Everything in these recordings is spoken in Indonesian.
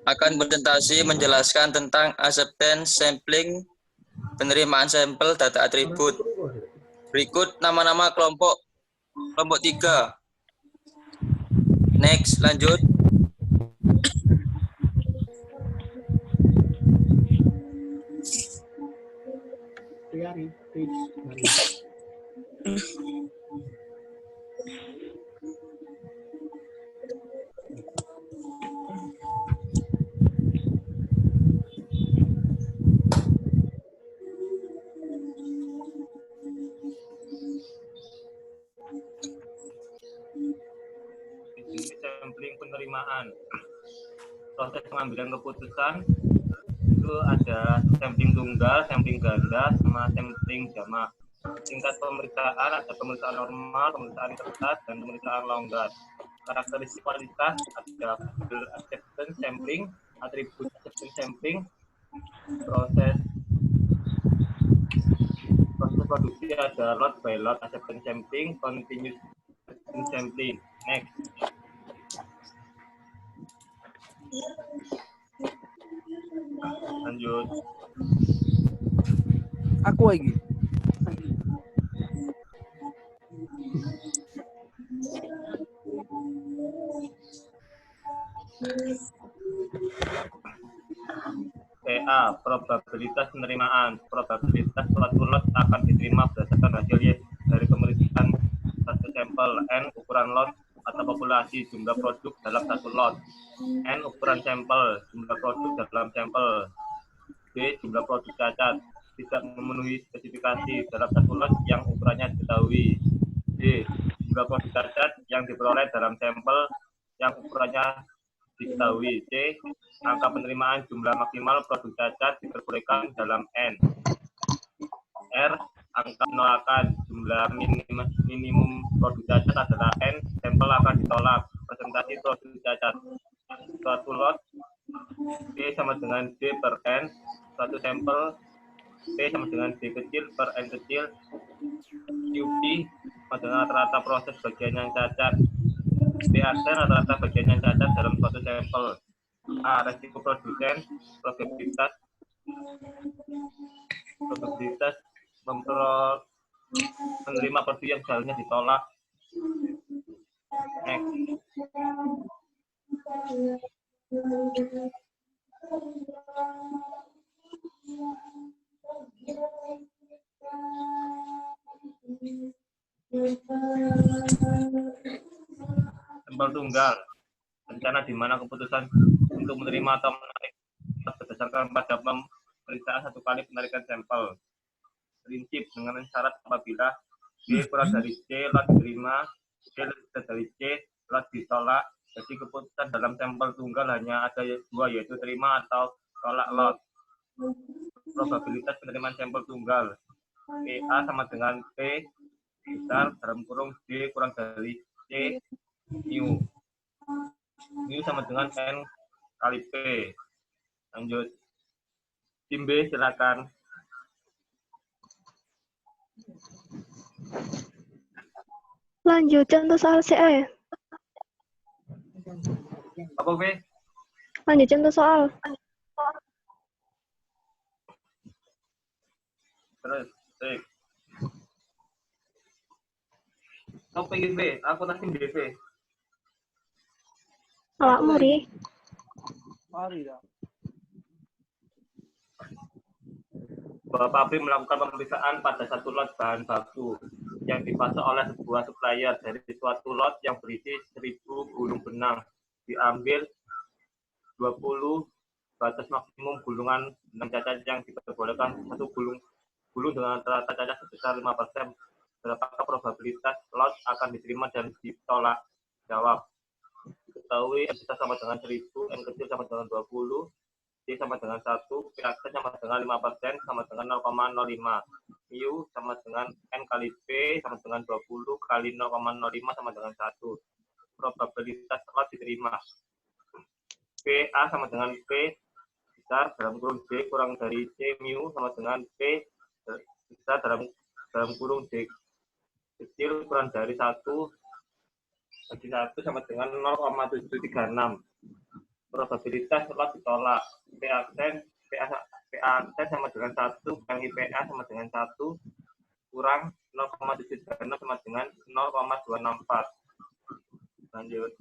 akan presentasi menjelaskan tentang acceptance sampling, penerimaan sampel data atribut. Berikut nama-nama kelompok 3. Next, lanjut. Sampling penerimaan. Proses pengambilan keputusan itu ada sampling tunggal, sampling ganda, sama sampling jamak. Tingkat pemeriksaan ada pemeriksaan normal, pemeriksaan ketat, dan pemeriksaan longgar. Karakteristik kualitas ada acceptance sampling, atribut acceptance sampling, proses produksi ada lot by lot acceptance sampling, continuous sampling. Next. Lanjut. Aku lagi. PA, probabilitas penerimaan. Probabilitas suatu lot akan diterima berdasarkan hasil Y dari pemeriksaan satu sampel. N ukuran lot atau populasi jumlah produk dalam satu lot. N ukuran sampel, jumlah produk dalam sampel. B jumlah produk cacat tidak memenuhi spesifikasi dalam satu lot yang ukurannya diketahui. D jumlah produk cacat yang diperoleh dalam sampel yang ukurannya diketahui. C angka penerimaan jumlah maksimal produk cacat diperbolehkan dalam N. R angka penolakan jumlah minimum produk cacat adalah N, sampel akan ditolak. Presentasi produk cacat suatu lot P sama dengan D per N, suatu sampel P sama dengan D kecil per N kecil, QP sama dengan rata-rata proses bagian yang cacat, PAC rata-rata bagian yang cacat dalam suatu sampel. A. Resiko produsen, probabilitas menerima produk yang seharusnya ditolak. Next. Sampel tunggal, rencana di mana keputusan untuk menerima atau menarik berdasarkan pada pemeriksaan satu kali penarikan sampel. Prinsip dengan syarat apabila D kurang dari C, lot diterima, C lebih dari C, lot ditolak. Jadi keputusan dalam sampel tunggal hanya ada dua, yaitu terima atau tolak lot. Probabilitas penerimaan sampel tunggal PA sama dengan P besar dalam kurung D kurang dari C mu. Mu sama dengan N kali P. Lanjut. Tim B silakan. Lanjut contoh soal CE. Apa B? Lanjut contoh soal. Terus, baik. Apa B? Aku nanti BB. Awakmu ri. Mari ya. Bahwa pabrik melakukan pemeriksaan pada satu lot bahan baku yang dipasok oleh sebuah supplier. Dari suatu lot yang berisi 1000 gulung benang diambil 20 batas maksimum gulungan benang cacat yang diperbolehkan satu gulung dengan rata cacat sebesar 5%. Berapakah probabilitas lot akan diterima dan ditolak? Jawab. Diketahui N besar sama dengan 1000, N kecil sama dengan 20, C sama dengan 1, PAC sama dengan 5%, sama dengan 0,05. Mu sama dengan N kali P sama dengan 20 kali 0,05 sama dengan 1. Probabilitas lot diterima. PA sama dengan P besar dalam kurung D kurang dari C mu sama dengan P besar dalam kurung D kecil kurang dari 1 bagi 1 sama dengan 0,736. probabilitas lot ditolak. P absen sama dengan 1 kurangi PA sama dengan 1 kurang 0,736 sama dengan 0,264. Lanjut.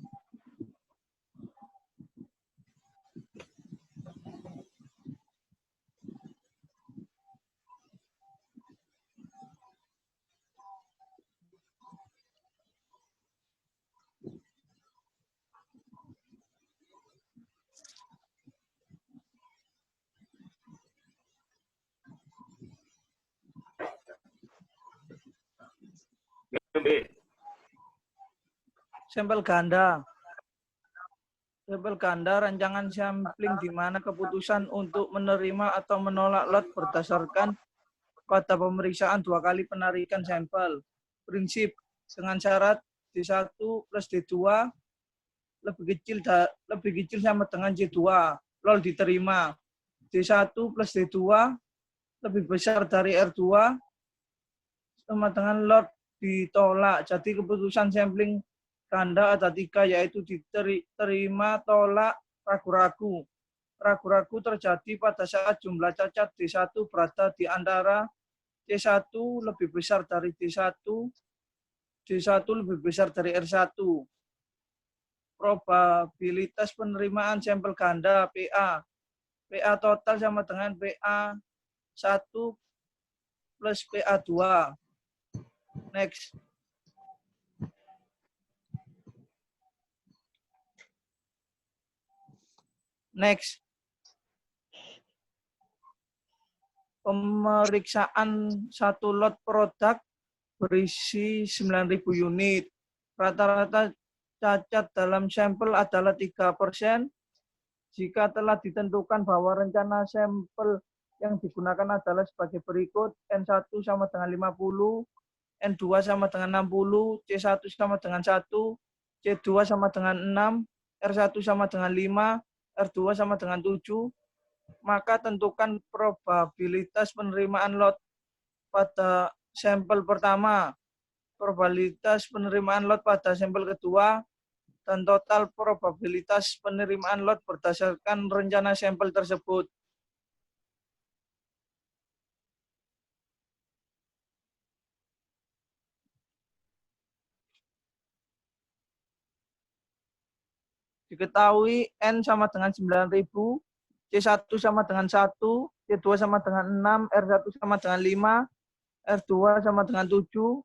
B. Sampel ganda. Sampel ganda rancangan sampling di mana keputusan untuk menerima atau menolak lot berdasarkan pada pemeriksaan 2 kali penarikan sampel. Prinsip dengan syarat D1 plus D2 lebih kecil sama dengan C2. Lol diterima. D1 plus D2 lebih besar dari R2 sama dengan lot ditolak. Jadi keputusan sampling ganda ada 3, yaitu diterima, tolak, ragu-ragu. Ragu-ragu terjadi pada saat jumlah cacat D1 berada di antara C1 lebih besar dari D1, D1 lebih besar dari R1. Probabilitas penerimaan sampel ganda PA. PA total sama dengan PA1 plus PA2. Next. Next. Pemeriksaan satu lot produk berisi 9.000 unit. Rata-rata cacat dalam sampel adalah 3%. Jika telah ditentukan bahwa rencana sampel yang digunakan adalah sebagai berikut, N1 sama dengan 50, N2 sama dengan 60, C1 sama dengan 1, C2 sama dengan 6, R1 sama dengan 5, R2 sama dengan 7, maka tentukan probabilitas penerimaan lot pada sampel pertama, probabilitas penerimaan lot pada sampel kedua, dan total probabilitas penerimaan lot berdasarkan rencana sampel tersebut. Diketahui N sama dengan 9.000, C1 sama dengan 1, C2 sama dengan 6, R1 sama dengan 5, R2 sama dengan 7,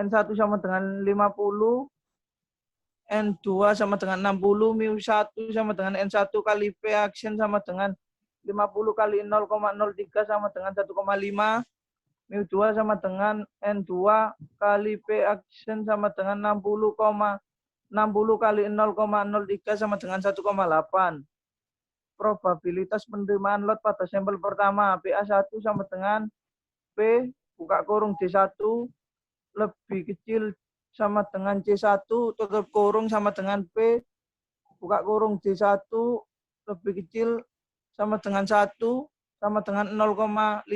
N1 sama dengan 50, N2 sama dengan 60, mu1 sama dengan N1 kali P aksen sama dengan 50 kali 0,03 sama dengan 1,5, mu2 sama dengan N2 kali P aksen sama dengan 60 kali 0,03 sama dengan 1,8. Probabilitas penerimaan lot pada sampel pertama, PA1 sama dengan P, buka kurung D1, lebih kecil sama dengan C1, tutup kurung sama dengan P, buka kurung D1, lebih kecil sama dengan 1, sama dengan 0,558,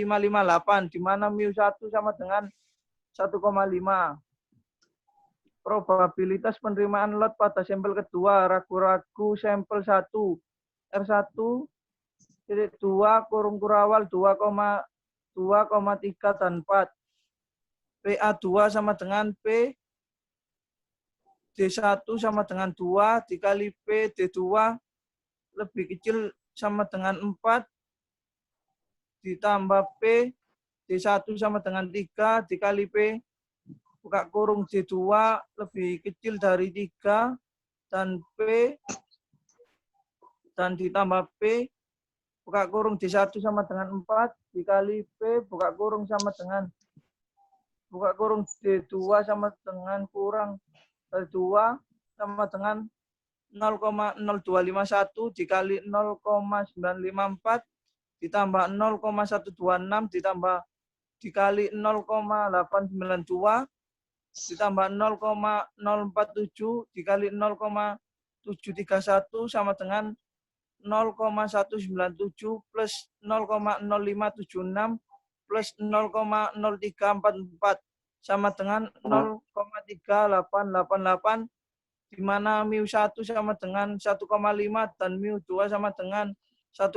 di mana mu1 sama dengan 1,5. Probabilitas penerimaan lot pada sampel kedua, ragu-ragu sampel 1, R1, titik 2, kurung kurawal 2,3 dan 4. PA2 sama dengan P, D1 sama dengan 2, dikali P, D2 lebih kecil sama dengan 4, ditambah P, D1 sama dengan 3, dikali P, buka kurung D2 lebih kecil dari 3, dan P, dan ditambah P, buka kurung D1 sama dengan 4, dikali P, buka kurung sama dengan, buka kurung D2 sama dengan kurang dari 2, sama dengan 0,0251 dikali 0,954, ditambah 0,126, ditambah dikali 0,892, ditambah 0,047 dikali 0,731 sama dengan 0,197 plus 0,0576 plus 0,0344 sama dengan 0,3888 di mana mu1 sama dengan 1,5 dan mu2 sama dengan 1,8.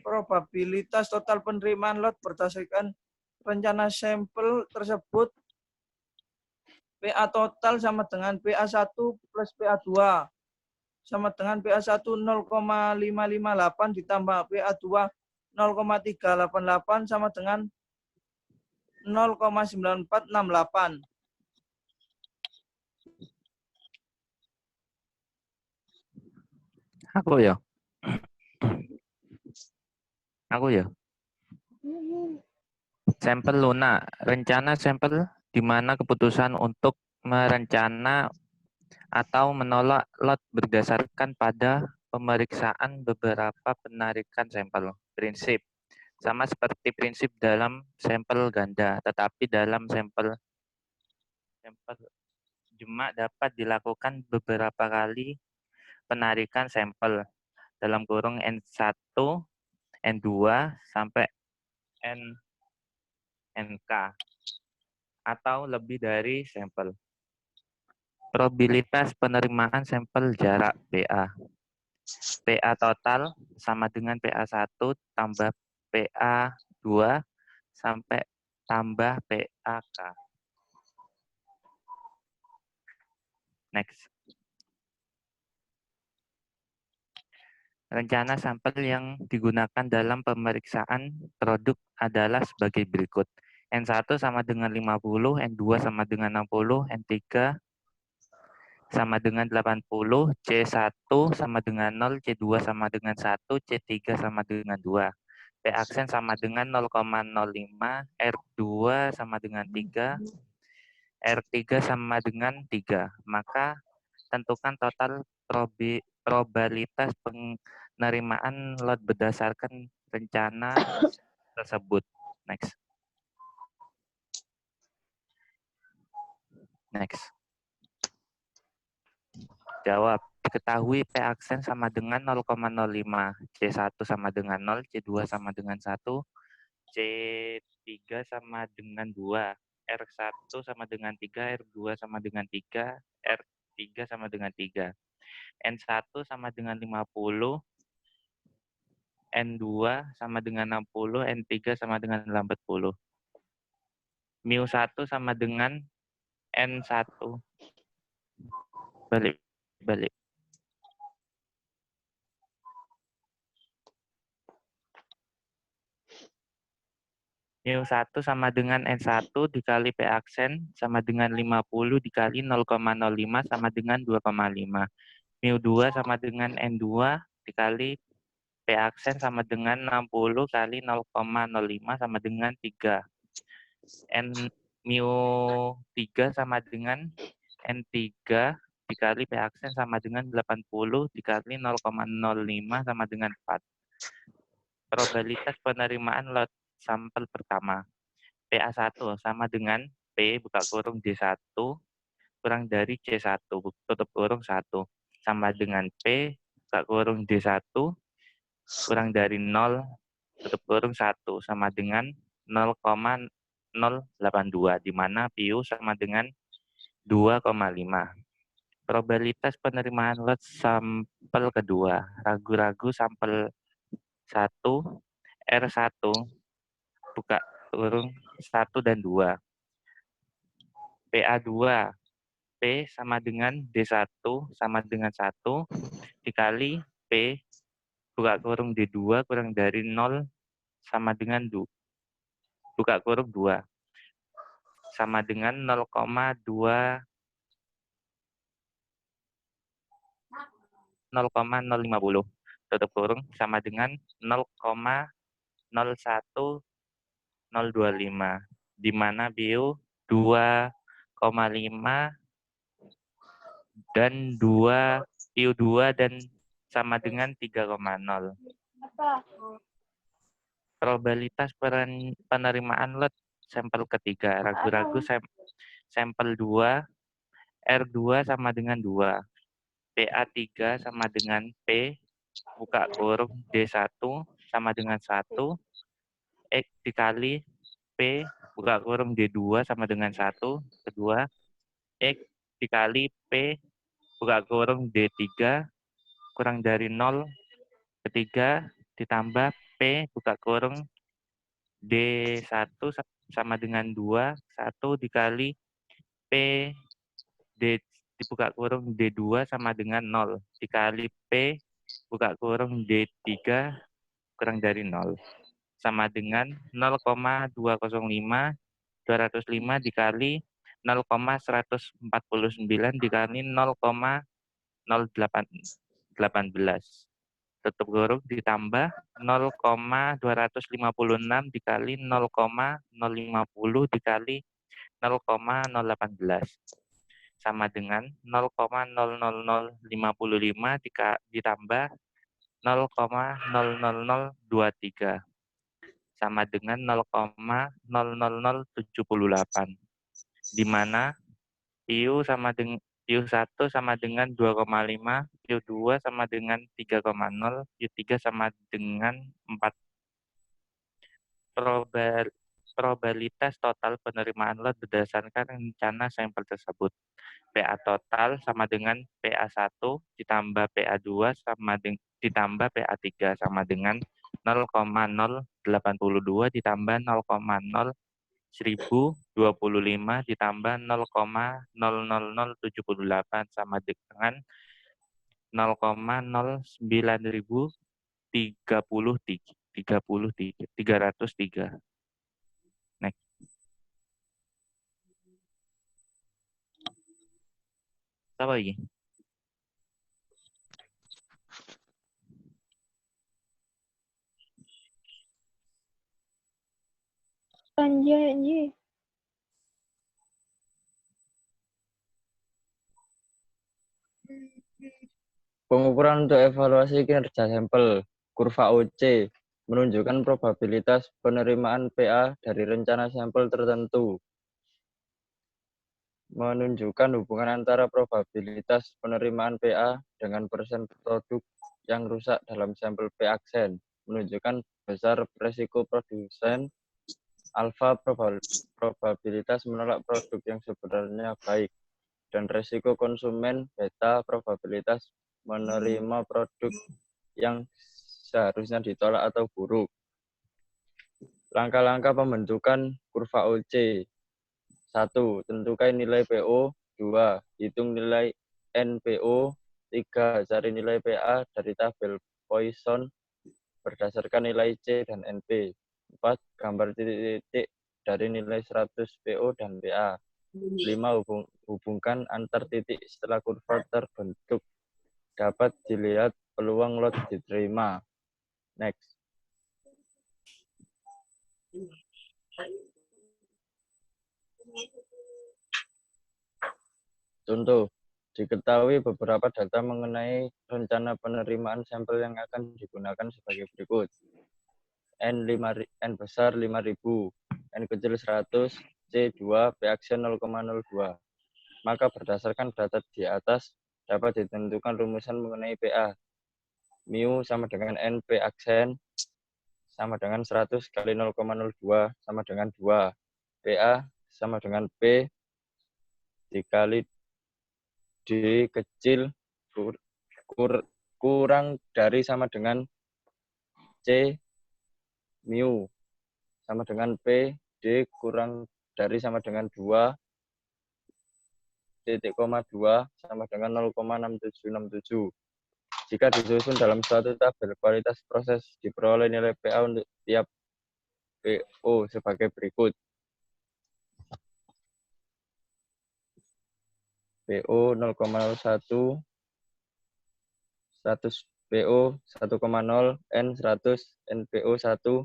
Probabilitas total penerimaan lot berdasarkan rencana sampel tersebut PA total sama dengan PA1 plus PA2 sama dengan PA1 0,558 ditambah PA2 0,388 sama dengan 0,9468. Aku ya. Aku ya. Sampel lunak. Rencana sampel di mana keputusan untuk merencana atau menolak lot berdasarkan pada pemeriksaan beberapa penarikan sampel. Prinsip. Sama seperti prinsip dalam sampel ganda, tetapi dalam sampel jemaah dapat dilakukan beberapa kali penarikan sampel dalam kurung N1, N2, sampai NK atau lebih dari sampel. Probabilitas penerimaan sampel jarak PA. PA total sama dengan PA1 tambah PA2 sampai tambah PAK. Next. Rencana sampel yang digunakan dalam pemeriksaan produk adalah sebagai berikut. N1 sama dengan 50, N2 sama dengan 60, N3 sama dengan 80, C1 sama dengan 0, C2 sama dengan 1, C3 sama dengan 2. P aksen sama dengan 0,05, R2 sama dengan 3, R3 sama dengan 3. Maka tentukan total probabilitas penerimaan lot berdasarkan rencana tersebut. Next. Next. Jawab. Ketahui P aksen sama dengan 0,05, C1 sama dengan 0, C2 sama dengan 1, C3 sama dengan 2, R1 sama dengan 3, R2 sama dengan 3, R3 sama dengan 3. N1 sama dengan 50, N2 sama dengan 60, N3 sama dengan 80. Mu1 sama dengan N1. Balik. Mu1 sama dengan N1 dikali P aksen sama dengan 50 dikali 0,05 sama dengan 2,5. Mu2 sama dengan N2 dikali P aksen sama dengan 60 kali 0,05 sama dengan 3. Mu3 sama dengan N3 dikali P aksen sama dengan 80 dikali 0,05 sama dengan 4. Probabilitas penerimaan lot sampel pertama. PA1 sama dengan P buka kurung D1 kurang dari C1 tutup kurung 1 sama dengan P buka kurung D1 kurang dari 0 tutup kurung 1 sama dengan 0,082 di mana PU sama dengan 2,5. Probabilitas penerimaan lot sampel kedua. Ragu-ragu sampel 1 R1 buka kurung 1 dan 2. PA2 P sama dengan D1 sama dengan 1 dikali P buka kurung D2 kurang dari 0 sama dengan buka kurung 2 sama dengan 0,050 tutup kurung sama dengan 0,01025 di mana BU 2,5 dan 2 PU2 dan sama dengan 3,0. Probabilitas penerimaan lot sampel ketiga. Ragu-ragu sampel 2, R2 sama dengan 2. PA3 sama dengan P, buka kurung D1 sama dengan 1, X dikali P, buka kurung D2 sama dengan 1, kedua, X dikali P buka kurung D3 kurang dari 0 ketiga ditambah P buka kurung D1 sama dengan 2, 1 dikali P D dibuka kurung D2 sama dengan 0 dikali P buka kurung D3 kurang dari 0 sama dengan 0,205 205 dikali 0,149 dikali 0,0818 tutup kurung ditambah 0,256 dikali 0,050 dikali 0,018 sama dengan 0,00055 ditambah 0,00023 sama dengan 0,00078 di mana Q1 sama dengan 2,5, Q2 sama dengan 3,0, Q3 sama dengan 4. Probabilitas total penerimaan lot berdasarkan rencana sampel tersebut. PA total sama dengan PA1 ditambah PA2 ditambah PA3 sama dengan 0,082 ditambah 0,01025 ditambah 0,00078 sama dengan 0,09033. Next. Apa lagi? Anjay. Pengukuran untuk evaluasi kinerja sampel, kurva OC, menunjukkan probabilitas penerimaan PA dari rencana sampel tertentu. Menunjukkan hubungan antara probabilitas penerimaan PA dengan persen produk yang rusak dalam sampel P aksen. Menunjukkan besar resiko produsen, alfa probabilitas menolak produk yang sebenarnya baik, dan resiko konsumen, beta probabilitas menerima produk yang seharusnya ditolak atau buruk. Langkah-langkah pembentukan kurva OC. 1. Tentukan nilai PO. 2. Hitung nilai NPO. 3. Cari nilai PA dari tabel Poisson berdasarkan nilai C dan NP. 4. Gambar titik-titik dari nilai 100 PO dan PA. 5. Hubungkan antar titik setelah kurva terbentuk. Dapat dilihat peluang lot diterima. Next. Contoh, diketahui beberapa data mengenai rencana penerimaan sampel yang akan digunakan sebagai berikut. N besar 5.000, N kecil 100, C 2, P aksen 0,02. Maka berdasarkan data di atas, dapat ditentukan rumusan mengenai PA. Mu sama dengan N P aksen sama dengan 100 kali 0,02 sama dengan 2. PA sama dengan P dikali D kecil kurang dari sama dengan C mu sama dengan P D kurang dari sama dengan 2 titik koma 2 sama dengan 0,6767. Jika disusun dalam suatu tabel kualitas proses, diperoleh nilai PA untuk tiap PO sebagai berikut. PO 0,01, 100 PO 1,0, N 100, NPO 1,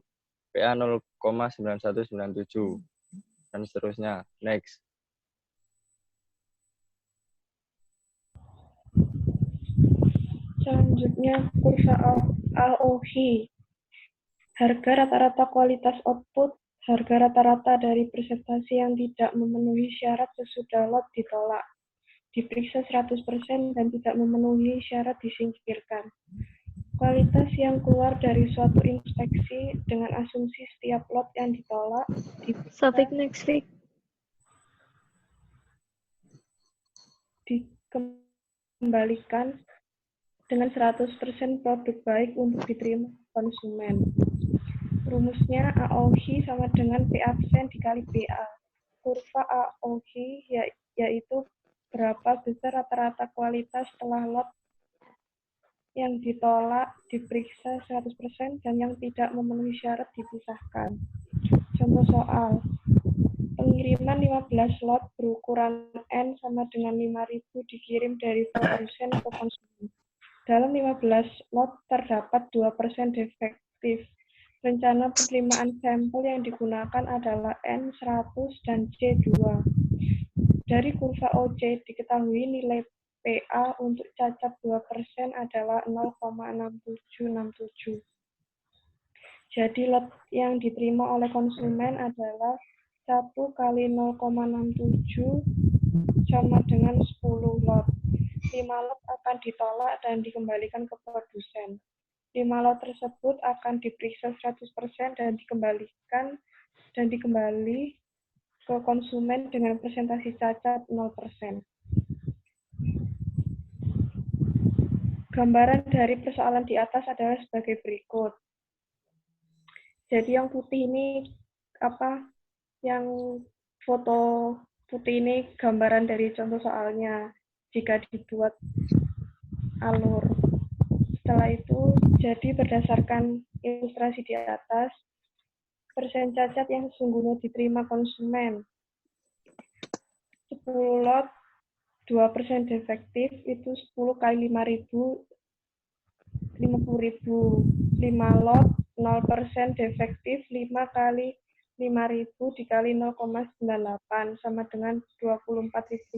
PA 0,9197, dan seterusnya. Next. Selanjutnya, kurva AOH. Harga rata-rata kualitas output, harga rata-rata dari presentasi yang tidak memenuhi syarat sesudah lot ditolak. Diperiksa 100% dan tidak memenuhi syarat disingkirkan. Kualitas yang keluar dari suatu inspeksi dengan asumsi setiap lot yang ditolak. Safik next week. dikembalikan dengan 100% produk baik untuk diterima konsumen. Rumusnya AOHI sama dengan P absen dikali PA. Kurva AOHI yaitu berapa besar rata-rata kualitas setelah lot yang ditolak diperiksa 100% dan yang tidak memenuhi syarat dipisahkan. Contoh soal. Pengiriman 15 lot berukuran N sama dengan 5.000 dikirim dari produsen ke konsumen. Dalam 15 lot terdapat 2% defektif. Rencana penerimaan sampel yang digunakan adalah N100 dan C2. Dari kurva OC diketahui nilai PA untuk cacat 2% adalah 0,6767. Jadi lot yang diterima oleh konsumen adalah 1 kali 0,67 sama dengan 10 lot. 5 lot akan ditolak dan dikembalikan ke produsen. 5 lot tersebut akan diperiksa 100% dan dikembali ke konsumen dengan presentasi cacat 0%. Gambaran dari persoalan di atas adalah sebagai berikut. Jadi yang putih ini yang foto putih ini gambaran dari contoh soalnya jika dibuat alur. Setelah itu, jadi berdasarkan ilustrasi di atas, persen cacat yang sesungguhnya diterima konsumen. 10 lot, 2% defektif, itu 10 kali 5.000, 50.000. 5 lot, 0% defektif, 5 kali 5.000 dikali 0,98, sama dengan 24.500.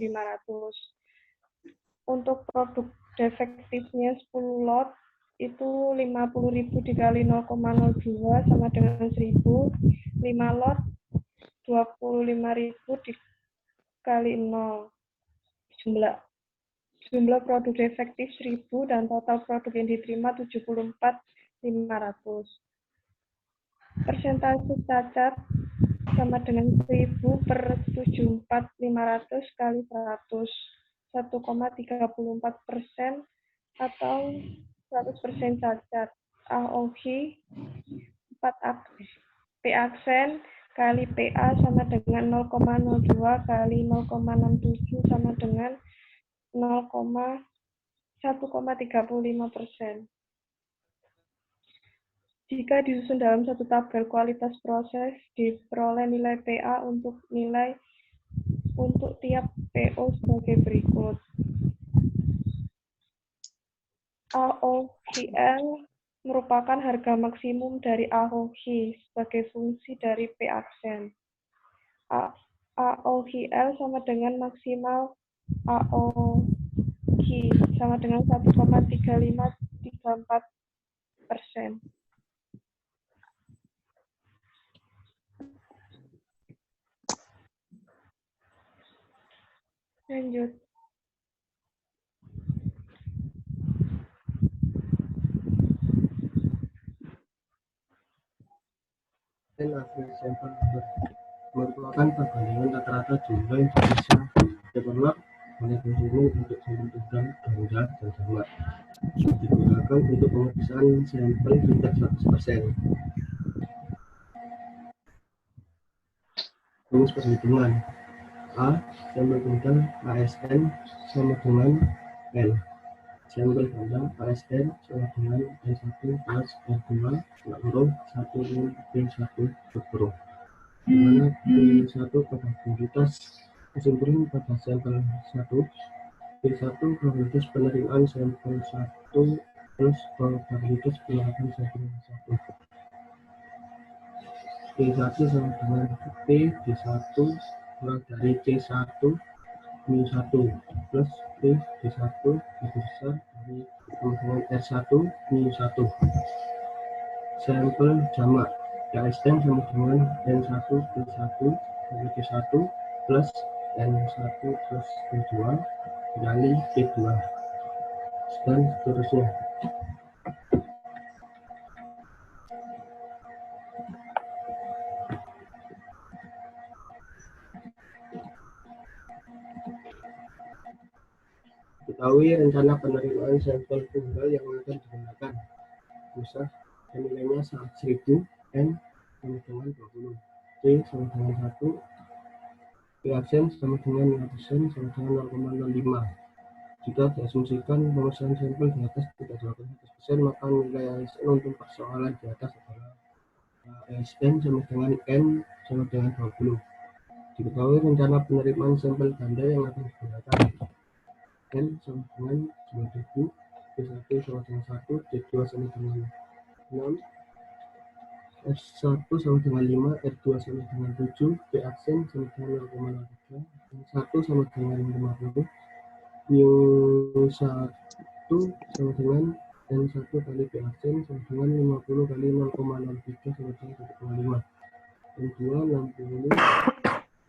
Untuk produk defektifnya 10 lot, itu 50.000 dikali 0,02 sama dengan 1.000. 5 lot, 25.000 dikali 0. Jumlah produk defektif 1.000 dan total produk yang diterima 74.500. Persentase cacat sama dengan 1.000 per 74.500 kali 100. 1,34% atau 100% cacat. AOHI 4 P aksen kali PA sama dengan 0,02 kali 0,67 sama dengan 1,35%. Jika disusun dalam satu tabel kualitas proses, diperoleh nilai PA untuk tiap PO sebagai berikut. AOHL merupakan harga maksimum dari AOHI sebagai fungsi dari P aksen. AOHL sama dengan maksimal AOHI sama dengan 1,3534%. Lanjut. Hasil sampel merupakan perbandingan rata-rata jumlah yang bisa diperoleh oleh konsumen untuk sampel tunggal, ganda, dan jamak. Digunakan untuk pemeriksaan sampel tingkat 100%. Rumus perhitungan A. Sampel tunggal ASN sama dengan N. Sampel ganda ASN sama dengan N1 plus N2 kurang 1 P1 berkurang. Di mana P1 probabilitas kesimpulan pada sampel 1, P1 probabilitas penerimaan sampel 1 plus probabilitas penolakan sampel 1. P1 sama dengan P D1 kurang dari C1 min1 plus P D1 lebih besar dari hubungan R1 min1. Sampel jamak ASN sama dengan N1 P1 D1 plus N1 plus P2 kali P2 dan seterusnya. Kita Diketahui rencana penerimaan sampel tunggal yang akan digunakan. Misal nilainya 1000, N sama dengan 20, T sama dengan 1, P absen sama dengan 5% sama dengan 0,05. Jika diasumsikan pemeriksaan sampel di atas tidak dilakukan 100%, maka nilai ASN untuk persoalan di atas adalah ASN sama dengan N sama dengan 20. Diketahui rencana penerimaan sampel ganda yang akan digunakan. N sama dengan 9.000, P1 sama dengan 1, D2 sama dengan 6, F1 sama dengan 5, R2 sama dengan 7, P aksen sama dengan 0,03, N1 sama dengan 50, Mu1 sama dengan N1 kali P aksen sama dengan 50 kali 0,03 sama dengan 1,5, N2 60,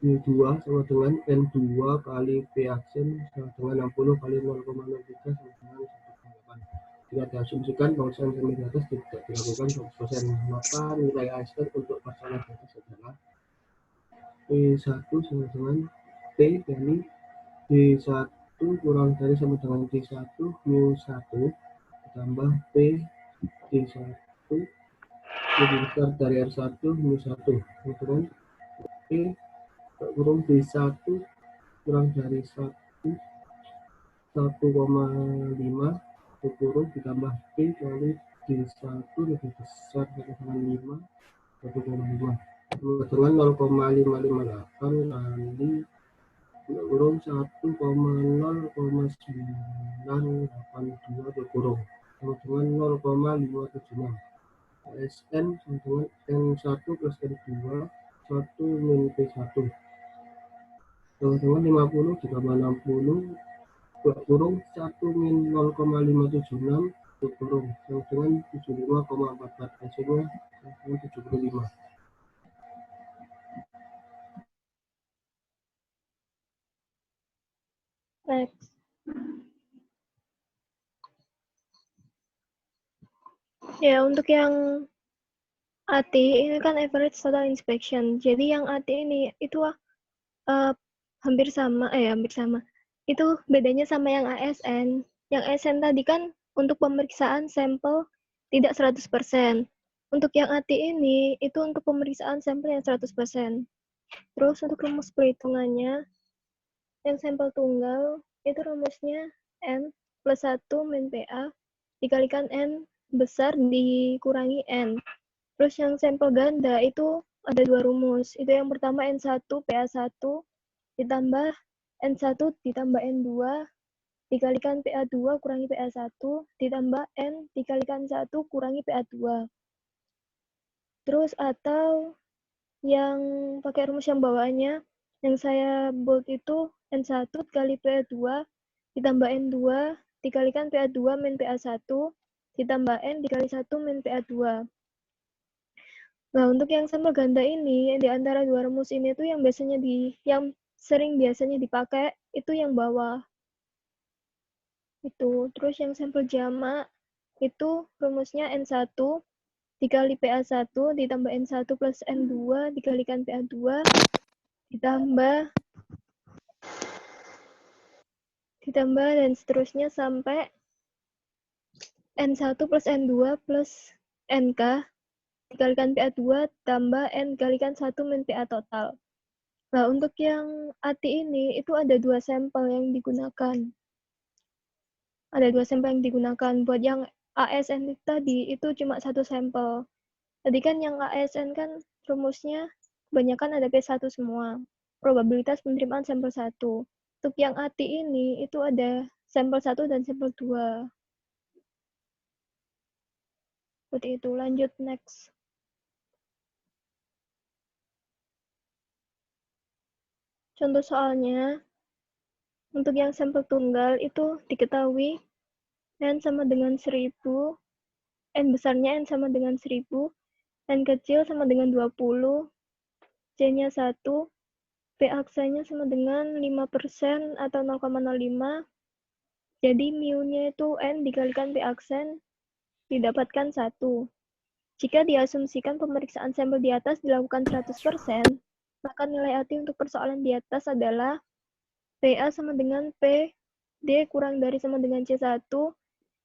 Mu2 sama dengan N2 kali P aksen sama dengan 60 kali 0,03 sama dengan 1,8. Jika diasumsikan pemeriksaan sampel di atas tidak dilakukan 100%, maka nilai ASN untuk persoalan di atas adalah P1 sama dengan T kali D1 kurang dari sama dengan D1 Mu1 ditambah P D1 lebih besar dari R1 Mu1 dengan P kurang D1 kurang dari 1,5 kurung ditambah P kali D1 lebih besar dari 5 1,5 dengan 0,558 kali kurung 1,0,982 kurung dengan 0,576. ASN dengan N1 plus N2 1 min P1 dengan 50 ditambah 60 kurung 1 min 0,576 kurung dengan 75,44, hasilnya 75. Next. Ya, untuk yang AT ini kan average total inspection. Jadi yang AT ini itu hampir sama. Itu bedanya sama yang ASN. Yang ASN tadi kan untuk pemeriksaan sampel tidak 100%. Untuk yang AT ini itu untuk pemeriksaan sampel yang 100%. Terus untuk rumus perhitungannya, yang sampel tunggal itu rumusnya N plus 1 min PA dikalikan N besar dikurangi N. Terus yang sampel ganda itu ada dua rumus. Itu yang pertama N1 PA1 ditambah N1 ditambah N2 dikalikan PA2 kurangi PA1 ditambah N dikalikan 1 kurangi PA2. Terus atau yang pakai rumus yang bawaannya, yang saya bold itu N1 kali PA2 ditambah N2 dikalikan PA2 min PA1 ditambah N dikali 1 min PA2. Nah, untuk yang sampel ganda ini, di antara dua rumus ini tuh yang sering biasanya dipakai itu yang bawah. Itu. Terus yang sampel jamak itu rumusnya N1 dikali PA1 ditambah N1 plus N2 dikalikan PA2 ditambah dan seterusnya sampai N1 plus N2 plus NK dikalikan PA2 tambah N dikalikan 1 min PA total. Nah, untuk yang AT ini itu ada dua sampel yang digunakan. Buat yang ASN tadi itu cuma satu sampel. Tadi kan yang ASN kan rumusnya kebanyakan ada P1 semua. Probabilitas penerimaan sampel 1. Untuk yang AT ini itu ada sampel 1 dan sampel 2. Seperti itu. Lanjut next. Contoh soalnya, untuk yang sampel tunggal itu diketahui N sama dengan 1000, N besarnya N sama dengan 1000, N kecil sama dengan 20, C-nya 1, P aksanya sama dengan 5% atau 0,05, jadi mu-nya itu N dikalikan P aksen, didapatkan 1. Jika diasumsikan pemeriksaan sampel di atas dilakukan 100%, maka nilai AT untuk persoalan di atas adalah PA sama dengan P D kurang dari sama dengan C1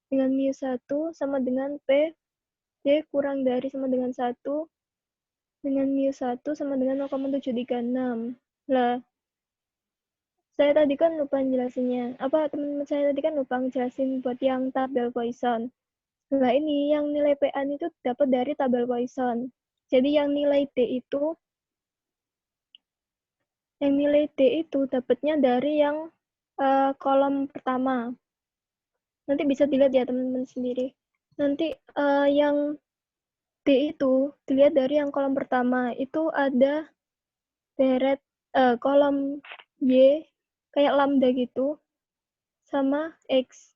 dengan mu1 sama dengan P. D kurang dari sama dengan 1 dengan mu1 sama dengan 0,736. Lah, saya tadi kan lupa jelasinnya. Teman-teman saya tadi kan lupa ngejelasin buat yang tabel Poisson. Nah, ini yang nilai PA itu dapat dari tabel Poisson. Jadi yang nilai D itu dapatnya dari yang kolom pertama. Nanti bisa dilihat ya teman-teman sendiri. Nanti yang D itu dilihat dari yang kolom pertama. Itu ada deret kolom Y kayak lambda gitu sama X.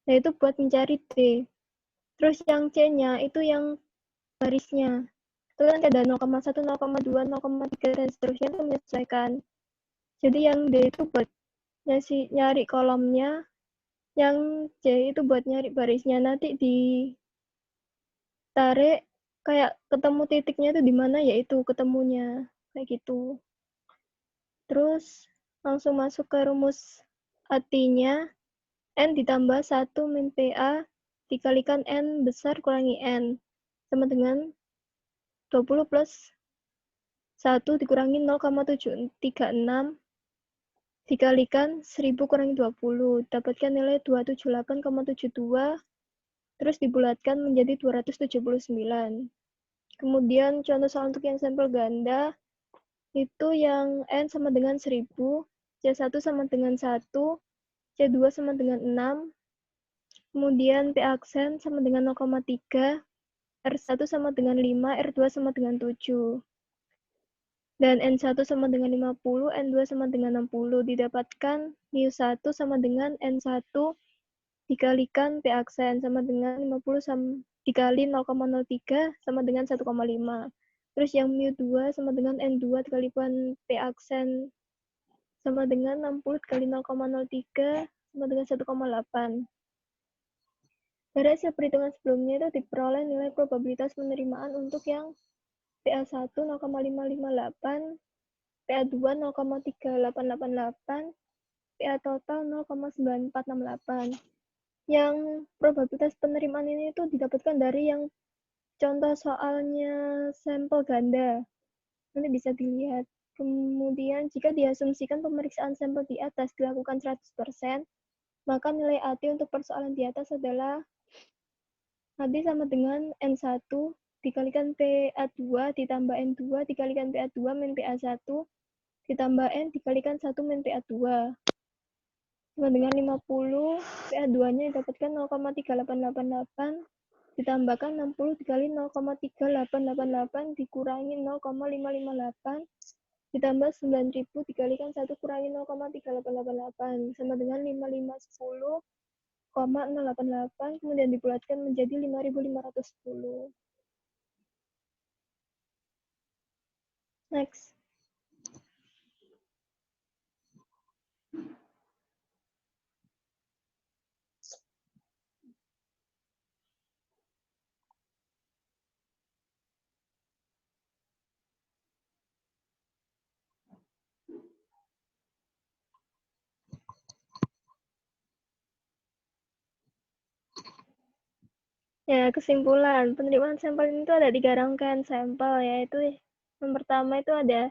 Nah, itu buat mencari D. Terus yang C-nya itu yang barisnya. Itu kan ada 0,1, 0,2, 0,3 dan seterusnya itu menyesuaikan. Jadi yang D itu buat nyari kolomnya, yang C itu buat nyari barisnya. Nanti ditarik kayak ketemu titiknya itu di mana ya itu ketemunya kayak gitu. Terus langsung masuk ke rumus artinya N ditambah 1 min PA dikalikan N besar kurangi N sama dengan 20 plus 1 dikurangi 0,736 dikalikan 1000 kurangi 20. Dapatkan nilai 278,72 terus dibulatkan menjadi 279. Kemudian contoh soal untuk yang sampel ganda itu yang N sama dengan 1000, C1 sama dengan 1, C2 sama dengan 6, kemudian P aksen sama dengan 0,3, R1 sama dengan 5, R2 sama dengan 7. Dan N1 sama dengan 50, N2 sama dengan 60. Didapatkan mu1 sama dengan N1 dikalikan P aksen sama dengan 50 dikali 0,03 sama dengan 1,5. Terus yang mu2 sama dengan N2 dikalikan P aksen sama dengan 60 dikali 0,03 sama dengan 1,8. Dari hasil perhitungan sebelumnya itu diperoleh nilai probabilitas penerimaan untuk yang PA1 0,558, PA2 0,3888, PA total 0,9468. Yang probabilitas penerimaan ini itu didapatkan dari yang contoh soalnya sampel ganda. Nanti bisa dilihat. Kemudian jika diasumsikan pemeriksaan sampel di atas dilakukan 100%, maka nilai AT untuk persoalan di atas adalah AT sama dengan N1 dikalikan PA2 ditambah N2 dikalikan PA2 min PA1 ditambah N dikalikan 1 min PA2 sama dengan 50. PA2-nya didapatkan 0,3888 ditambahkan 60 dikali 0,3888 dikurangi 0,558 ditambah 9.000 dikalikan 1 kurangi 0,3888 sama dengan 5510,088 kemudian dibulatkan menjadi 5.510. Next. Ya, kesimpulan. Penerimaan sampel itu ada 3 rangkaian sampel, yaitu yang pertama itu ada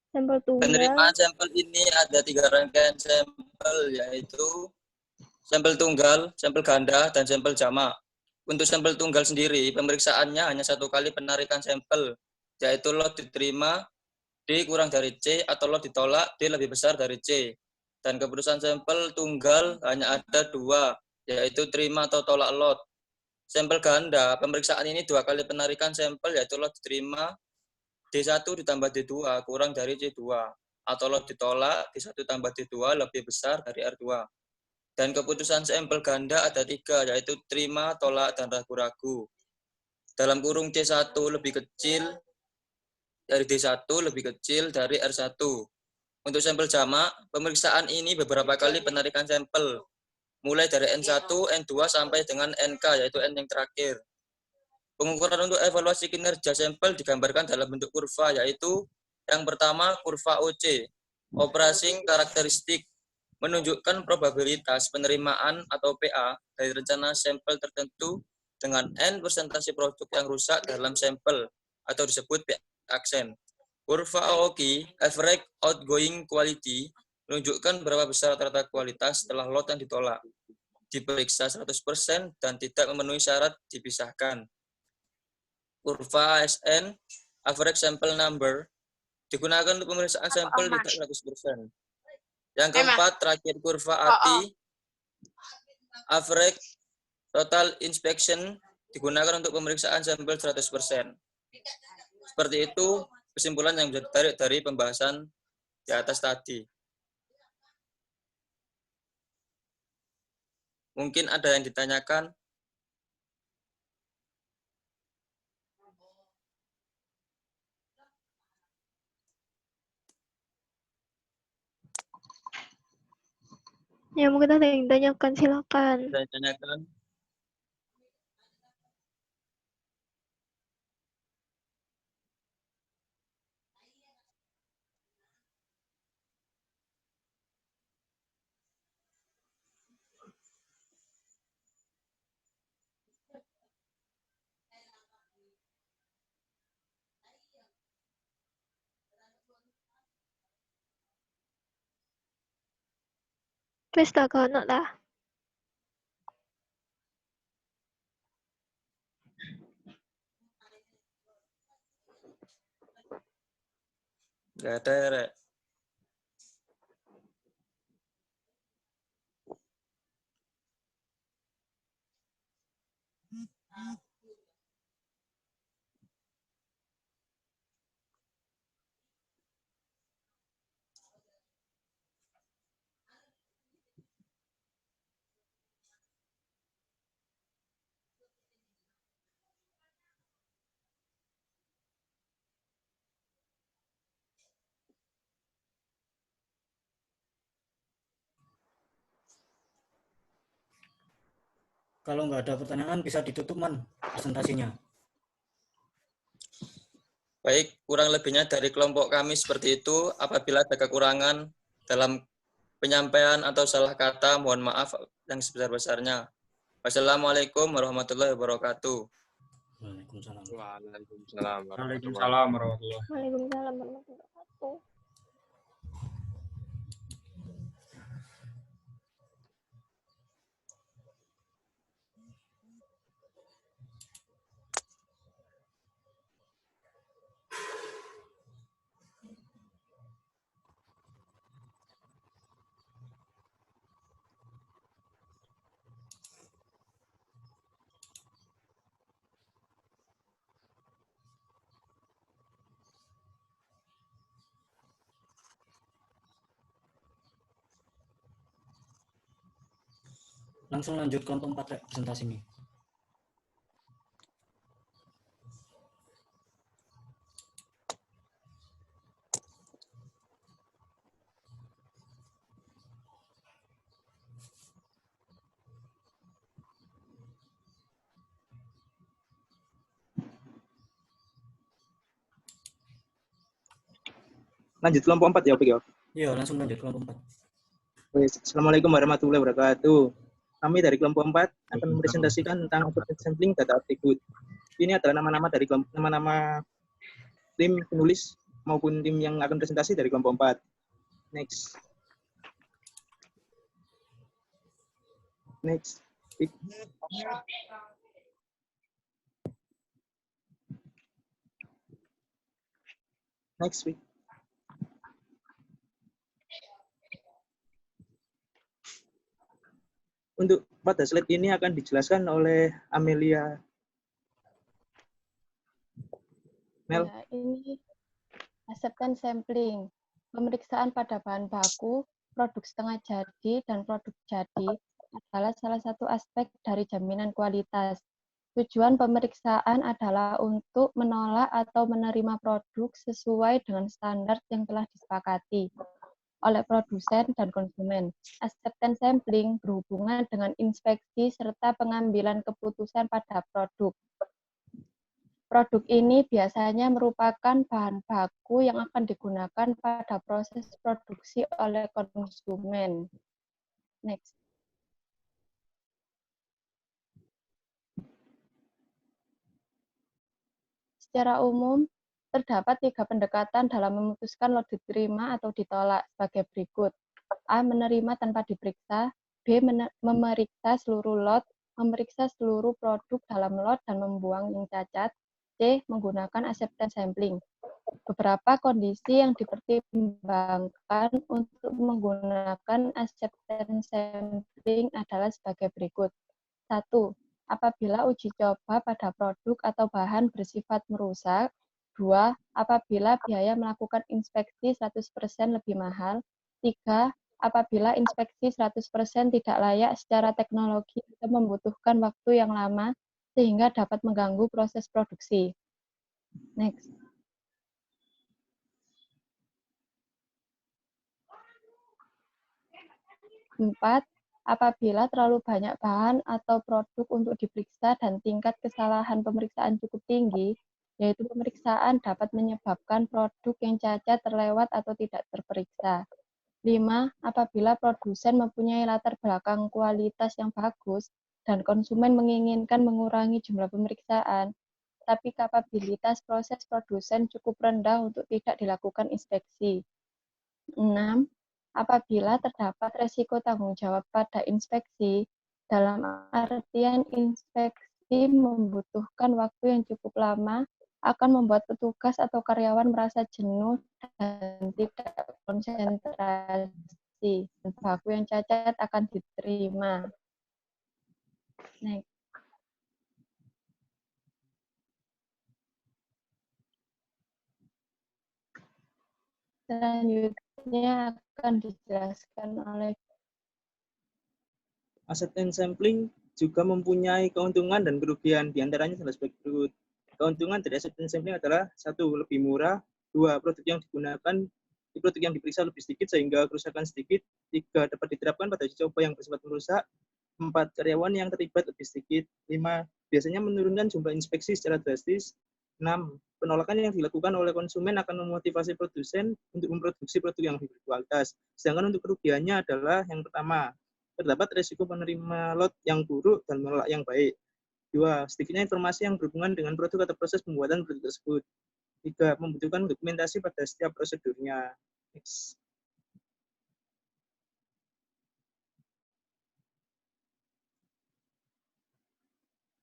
sampel tunggal. Penerimaan sampel ini ada 3 rangkaian sampel, yaitu sampel tunggal, sampel ganda, dan sampel jamak. Untuk sampel tunggal sendiri, pemeriksaannya hanya 1 kali penarikan sampel, yaitu lot diterima, D kurang dari C, atau lot ditolak, D lebih besar dari C. Dan keputusan sampel tunggal hanya ada 2, yaitu terima atau tolak lot. Sampel ganda, pemeriksaan ini 2 kali penarikan sampel, yaitu lot diterima, D1 ditambah D2 kurang dari C2. Atau lot ditolak, D1 tambah D2 lebih besar dari R2. Dan keputusan sampel ganda ada 3, yaitu terima, tolak, dan ragu-ragu. Dalam kurung C1 lebih kecil dari D1 lebih kecil dari R1. Untuk sampel jamak, pemeriksaan ini beberapa kali penarikan sampel, mulai dari N1, N2, sampai dengan NK, yaitu N yang terakhir. Pengukuran untuk evaluasi kinerja sampel digambarkan dalam bentuk kurva, yaitu yang pertama kurva OC, Operating Karakteristik, menunjukkan probabilitas penerimaan atau PA dari rencana sampel tertentu dengan N persentase produk yang rusak dalam sampel atau disebut PA aksen. Kurva AOQ, average outgoing quality, menunjukkan berapa besar rata-rata kualitas setelah lot yang ditolak. Diperiksa 100% dan tidak memenuhi syarat dipisahkan. Kurva ASN, average sample number, digunakan untuk pemeriksaan sampel tidak 100%. Yang keempat, terakhir kurva ATI, average total inspection, digunakan untuk pemeriksaan sampel 100%. Seperti itu kesimpulan yang bisa ditarik dari pembahasan di atas tadi. Mungkin ada yang ditanyakan? Ya, mungkin ada yang ditanyakan, silakan. Ada yang ditanyakan? Wis tak kono lah. Nggak ada ya, Rek? Kalau nggak ada pertanyaan bisa ditutup, Man, presentasinya. Baik, kurang lebihnya dari kelompok kami seperti itu. Apabila ada kekurangan dalam penyampaian atau salah kata, mohon maaf yang sebesar-besarnya. Wassalamualaikum warahmatullahi wabarakatuh. Waalaikumsalam. Waalaikumsalam. Waalaikumsalam warahmatullahi. Waalaikumsalam warahmatullahi wabarakatuh. Langsung lanjut kelompok 4, Rek, presentasi ini. Lanjut kelompok 4 ya, Opik ya? Iya, langsung lanjut kelompok 4. Assalamualaikum warahmatullahi wabarakatuh. Kami dari kelompok 4 akan mempresentasikan tentang sampling data berikut. Ini adalah nama-nama dari nama-nama tim penulis maupun tim yang akan presentasi dari kelompok 4. Next. Next. Next week. Untuk pada slide ini akan dijelaskan oleh Amelia. Mel. Ya, ini acceptance sampling. Pemeriksaan pada bahan baku, produk setengah jadi, dan produk jadi adalah salah satu aspek dari jaminan kualitas. Tujuan pemeriksaan adalah untuk menolak atau menerima produk sesuai dengan standar yang telah disepakati oleh produsen dan konsumen. Acceptance sampling berhubungan dengan inspeksi serta pengambilan keputusan pada produk. Produk ini biasanya merupakan bahan baku yang akan digunakan pada proses produksi oleh konsumen. Next. Secara umum, terdapat 3 pendekatan dalam memutuskan lot diterima atau ditolak sebagai berikut. A. Menerima tanpa diperiksa. B. Memeriksa seluruh lot, memeriksa seluruh produk dalam lot dan membuang yang cacat. C. Menggunakan acceptance sampling. Beberapa kondisi yang dipertimbangkan untuk menggunakan acceptance sampling adalah sebagai berikut. 1. Apabila uji coba pada produk atau bahan bersifat merusak. 2. Apabila biaya melakukan inspeksi 100% lebih mahal. 3. Apabila inspeksi 100% tidak layak secara teknologi atau membutuhkan waktu yang lama sehingga dapat mengganggu proses produksi. Next. Empat, apabila terlalu banyak bahan atau produk untuk diperiksa dan tingkat kesalahan pemeriksaan cukup tinggi, yaitu pemeriksaan dapat menyebabkan produk yang cacat, terlewat, atau tidak terperiksa. 5. Apabila produsen mempunyai latar belakang kualitas yang bagus dan konsumen menginginkan mengurangi jumlah pemeriksaan, tapi kapabilitas proses produsen cukup rendah untuk tidak dilakukan inspeksi. 6. Apabila terdapat resiko tanggung jawab pada inspeksi, dalam artian inspeksi membutuhkan waktu yang cukup lama, akan membuat petugas atau karyawan merasa jenuh dan tidak konsentrasi. Baku yang cacat akan diterima. Next. Selanjutnya akan dijelaskan oleh Acceptance sampling juga mempunyai keuntungan dan kerugian, diantaranya adalah sebagai berikut. Keuntungan dari acceptance sampling adalah 1. Lebih murah. 2. Produk yang diperiksa lebih sedikit sehingga kerusakan sedikit. 3. Dapat diterapkan pada uji coba yang bersifat merusak. 4. Karyawan yang terlibat lebih sedikit. 5. Biasanya menurunkan jumlah inspeksi secara drastis. 6. Penolakan yang dilakukan oleh konsumen akan memotivasi produsen untuk memproduksi produk yang lebih berkualitas. Sedangkan untuk kerugiannya adalah yang pertama, terdapat risiko penerima lot yang buruk dan menolak yang baik. 2. Sedikitnya informasi yang berhubungan dengan produk atau proses pembuatan produk tersebut. 3. Membutuhkan dokumentasi pada setiap prosedurnya. Next.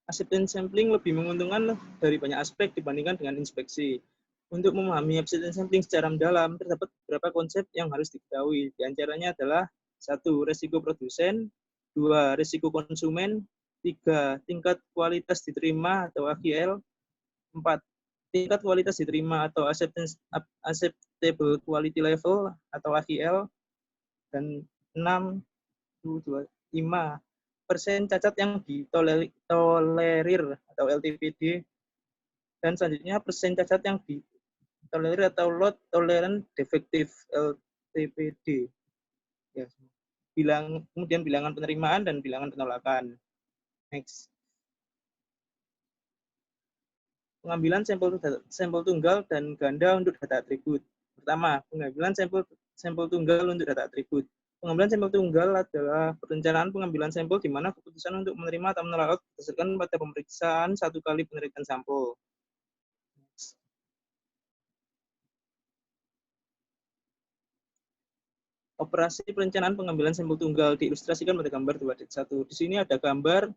Acceptance sampling lebih menguntungkan dari banyak aspek dibandingkan dengan inspeksi. Untuk memahami acceptance sampling secara mendalam, terdapat beberapa konsep yang harus diketahui. Di antaranya adalah 1. Risiko produsen. 2. Risiko konsumen. 3. Tingkat kualitas diterima atau AQL. 4. Tingkat kualitas diterima atau acceptable quality level atau AQL. Dan 6. 5. Persen cacat yang ditolerir atau LTPD. Dan selanjutnya persen cacat yang ditolerir atau lot tolerant defective LTPD. Ya. Kemudian bilangan penerimaan dan bilangan penolakan. Next. Pengambilan sampel tunggal dan ganda untuk data atribut. Pertama, pengambilan sampel tunggal untuk data atribut. Pengambilan sampel tunggal adalah perencanaan pengambilan sampel di mana keputusan untuk menerima atau menolak berdasarkan pada pemeriksaan 1 kali penelitian sampel. Operasi perencanaan pengambilan sampel tunggal diilustrasikan pada gambar 2.1. Di sini ada gambar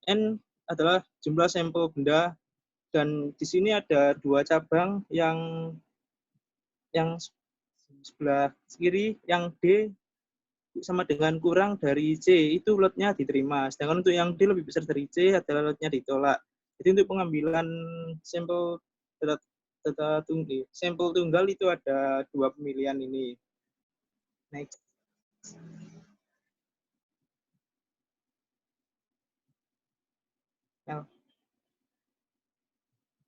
N adalah jumlah sampel benda, dan di sini ada 2 cabang yang sebelah kiri, yang D sama dengan kurang dari C, itu lotnya diterima. Sedangkan untuk yang D lebih besar dari C adalah lotnya ditolak. Jadi untuk pengambilan sampel sampel tunggal itu ada 2 pemilihan ini. Next.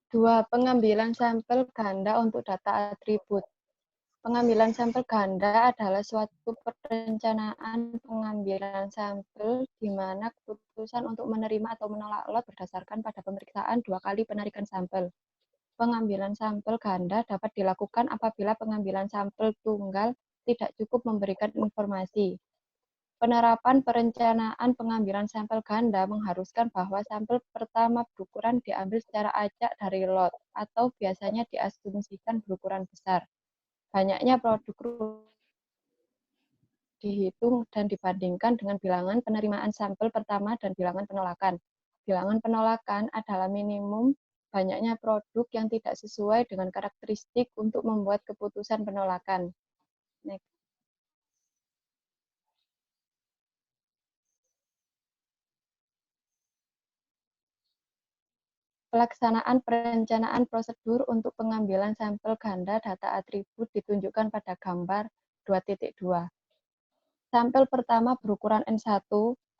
Dua, pengambilan sampel ganda untuk data atribut. Pengambilan sampel ganda adalah suatu perencanaan pengambilan sampel di mana keputusan untuk menerima atau menolak lot berdasarkan pada pemeriksaan 2 kali penarikan sampel. Pengambilan sampel ganda dapat dilakukan apabila pengambilan sampel tunggal tidak cukup memberikan informasi. Penerapan perencanaan pengambilan sampel ganda mengharuskan bahwa sampel pertama berukuran diambil secara acak dari lot atau biasanya diasumsikan berukuran besar. Banyaknya produk dihitung dan dibandingkan dengan bilangan penerimaan sampel pertama dan bilangan penolakan. Bilangan penolakan adalah minimum banyaknya produk yang tidak sesuai dengan karakteristik untuk membuat keputusan penolakan. Next. Pelaksanaan perencanaan prosedur untuk pengambilan sampel ganda data atribut ditunjukkan pada gambar 2.2. Sampel pertama berukuran N1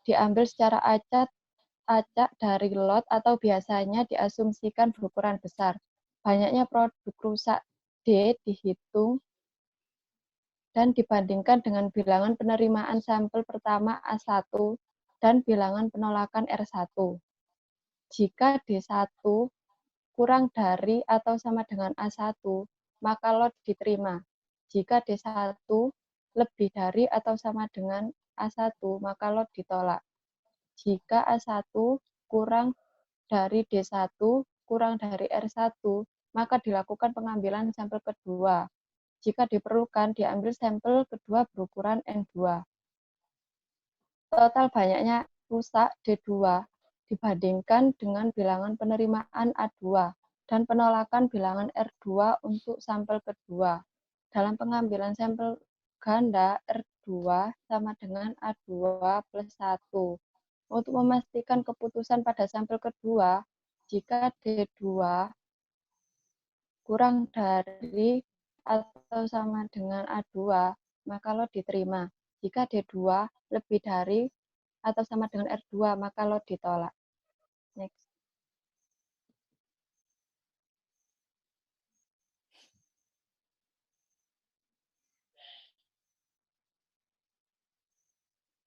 diambil secara acak dari lot atau biasanya diasumsikan berukuran besar. Banyaknya produk rusak D dihitung dan dibandingkan dengan bilangan penerimaan sampel pertama A1 dan bilangan penolakan R1. Jika D1 kurang dari atau sama dengan A1, maka lot diterima. Jika D1 lebih dari atau sama dengan A1, maka lot ditolak. Jika A1 kurang dari D1, kurang dari R1, maka dilakukan pengambilan sampel kedua. Jika diperlukan, diambil sampel kedua berukuran N2. Total banyaknya rusak D2 dibandingkan dengan bilangan penerimaan A2 dan penolakan bilangan R2 untuk sampel kedua. Dalam pengambilan sampel ganda, R2 sama dengan A2 plus 1. Untuk memastikan keputusan pada sampel kedua, jika D2 kurang dari atau sama dengan A2, maka lot diterima. Jika D2 lebih dari atau sama dengan R2, maka lot ditolak. Next.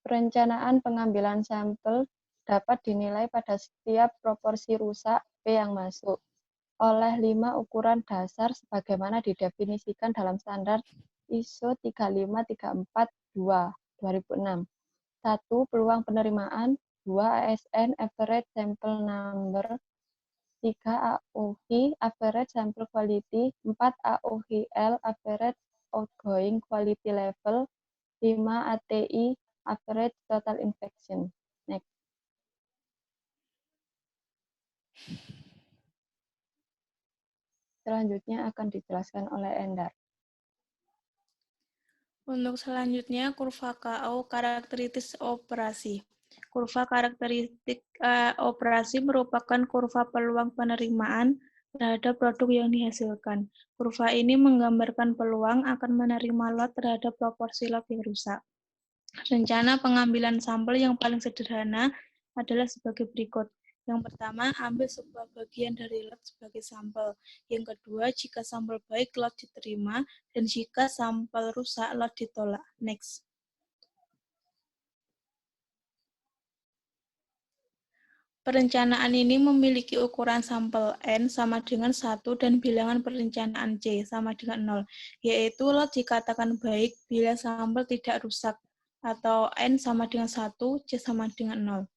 Perencanaan pengambilan sampel dapat dinilai pada setiap proporsi rusak P yang masuk oleh 5 ukuran dasar sebagaimana didefinisikan dalam standar ISO 35342 2006. 1. Peluang penerimaan, 2. ASN average sample number, 3. AOV average sample quality, 4. AOVL average outgoing quality level, 5. ATI average total infection. Next. Selanjutnya akan dijelaskan oleh Endar. Untuk selanjutnya, kurva KO karakteristik operasi. Kurva karakteristik operasi merupakan kurva peluang penerimaan terhadap produk yang dihasilkan. Kurva ini menggambarkan peluang akan menerima lot terhadap proporsi lot yang rusak. Rencana pengambilan sampel yang paling sederhana adalah sebagai berikut. Yang pertama, ambil sebuah bagian dari lot sebagai sampel. Yang kedua, jika sampel baik, lot diterima, dan jika sampel rusak, lot ditolak. Next. Perencanaan ini memiliki ukuran sampel N sama dengan 1 dan bilangan perencanaan C sama dengan 0, yaitu lot dikatakan baik bila sampel tidak rusak, atau N sama dengan 1, C sama dengan 0.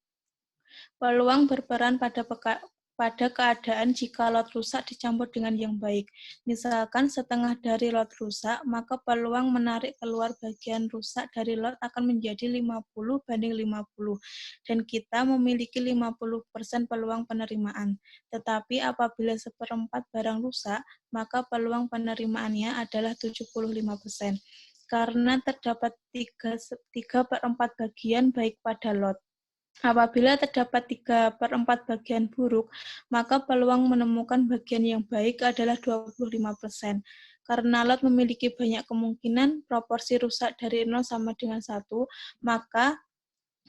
Peluang berperan pada keadaan jika lot rusak dicampur dengan yang baik. Misalkan setengah dari lot rusak, maka peluang menarik keluar bagian rusak dari lot akan menjadi 50 banding 50, dan kita memiliki 50% peluang penerimaan. Tetapi apabila seperempat barang rusak, maka peluang penerimaannya adalah 75%, karena terdapat 3/4 bagian baik pada lot. Apabila terdapat 3/4 bagian buruk, maka peluang menemukan bagian yang baik adalah 25%. Karena lot memiliki banyak kemungkinan proporsi rusak dari 0 sama dengan 1, maka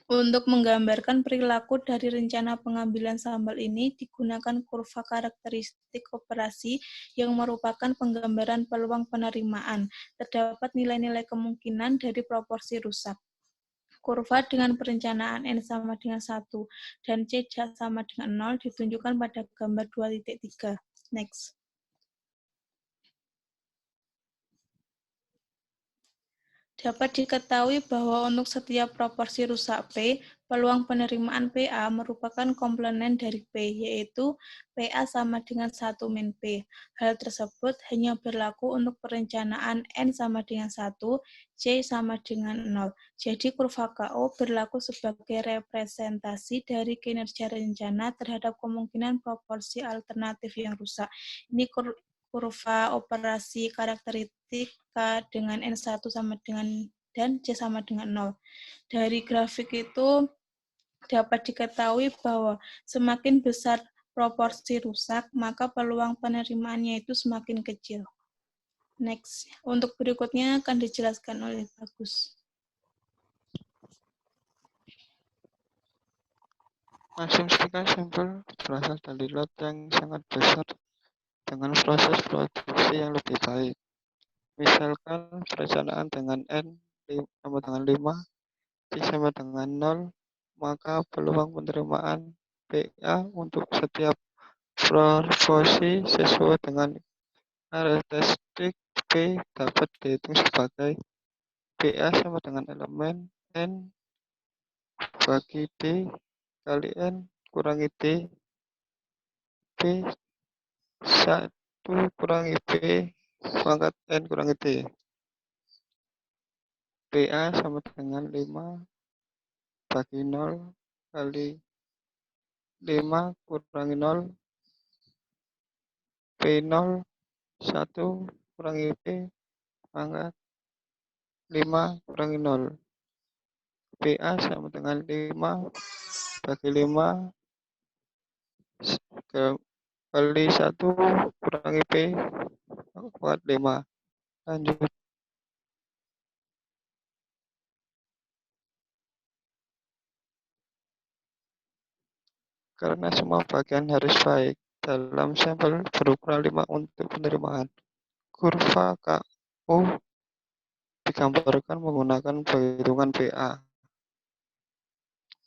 untuk menggambarkan perilaku dari rencana pengambilan sampel ini digunakan kurva karakteristik operasi yang merupakan penggambaran peluang penerimaan. Terdapat nilai-nilai kemungkinan dari proporsi rusak. Kurva dengan perencanaan N sama dengan 1 dan C sama dengan 0 ditunjukkan pada gambar 2.3. Next. Dapat diketahui bahwa untuk setiap proporsi rusak P, peluang penerimaan PA merupakan komplement dari P, yaitu PA sama dengan 1 min P. Hal tersebut hanya berlaku untuk perencanaan N sama dengan 1, C sama dengan 0. Jadi kurva KO berlaku sebagai representasi dari kinerja rencana terhadap kemungkinan proporsi alternatif yang rusak. Ini kurva operasi karakteristik K dengan N1 sama dengan dan C sama dengan 0. Dari grafik itu dapat diketahui bahwa semakin besar proporsi rusak, maka peluang penerimaannya itu semakin kecil. Next. Untuk berikutnya akan dijelaskan oleh Bagus. Asumsikan sampel berasal dari lot yang sangat besar dengan proses produksi yang lebih baik. Misalkan perencanaan dengan N sama dengan 5, C sama dengan 0, maka peluang penerimaan PA untuk setiap proporsi sesuai dengan karakteristik P dapat dihitung sebagai PA sama dengan elemen N bagi D kali N kurangi D P 1 kurangi P pangkat N kurangi D. PA sama dengan 5 bagi 0 kali 5 kurangi 0 P0 1 kurangi P pangkat 5 kurangi 0. PA sama dengan 5 bagi 5 kali 1 kurangi P pangkat 5. Lanjut. Karena semua bagian harus baik dalam sampel berukuran 5 untuk penerimaan. Kurva KO digambarkan menggunakan perhitungan PA.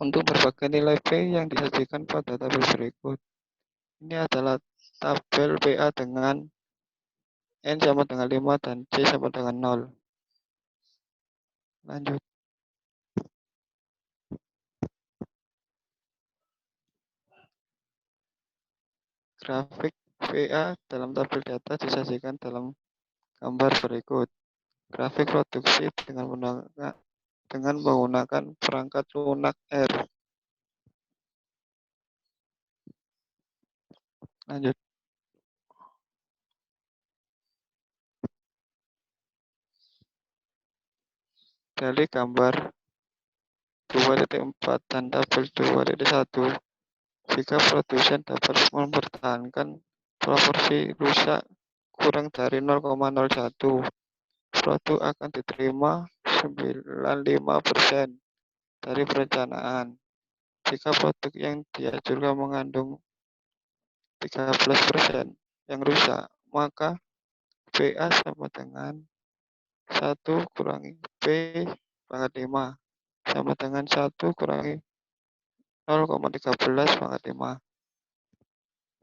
Untuk berbagai nilai P yang disajikan pada tabel berikut. Ini adalah tabel PA dengan N sama dengan 5 dan C sama dengan 0. Lanjut. Grafik PA dalam tabel data disajikan dalam gambar berikut. Grafik produksi dengan menggunakan perangkat lunak R. Lanjut. Dari gambar 2.4 dan tabel 2.1, jika produsen dapat mempertahankan proporsi rusak kurang dari 0,01, produk akan diterima 95% dari perencanaan. Jika produk yang diajukan mengandung 13% yang rusak, maka PA sama dengan 1 kurangi P pangkat 5 sama dengan 1 kurangi 0,13 pangkat 5.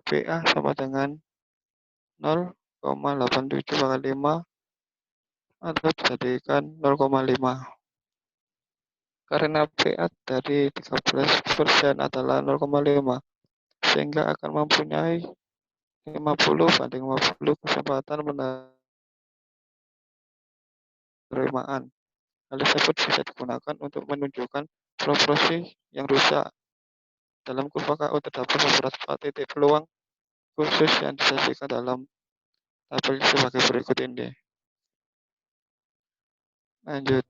PA sama dengan 0,87 pangkat 5 atau dijadikan 0,5. Karena PA dari 13% adalah 0,5, sehingga akan mempunyai 50/50 kesempatan penerimaan. Hal tersebut bisa digunakan untuk menunjukkan proporsi yang rusak. Dalam kurva KO terdapat beberapa titik peluang khusus yang disajikan dalam tabel sebagai berikut ini. Lanjut.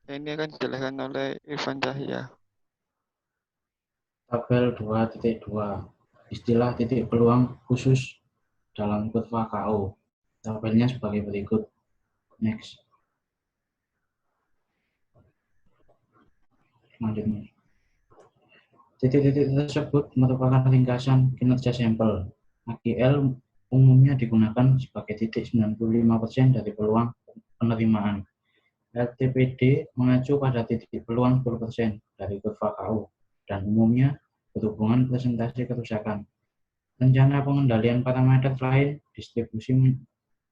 Ini akan dijelaskan oleh Irfan Cahya. Tabel 2.2. Istilah titik peluang khusus dalam kurva KO. Tabelnya sebagai berikut. Next. Selanjutnya. Titik-titik tersebut merupakan ringkasan kinerja sampel. AGL umumnya digunakan sebagai titik 95% dari peluang penerimaan. LTPD mengacu pada titik peluang 10% dari kurva KO dan umumnya berhubungan presentasi kerusakan. Rencana pengendalian parameter lain distribusi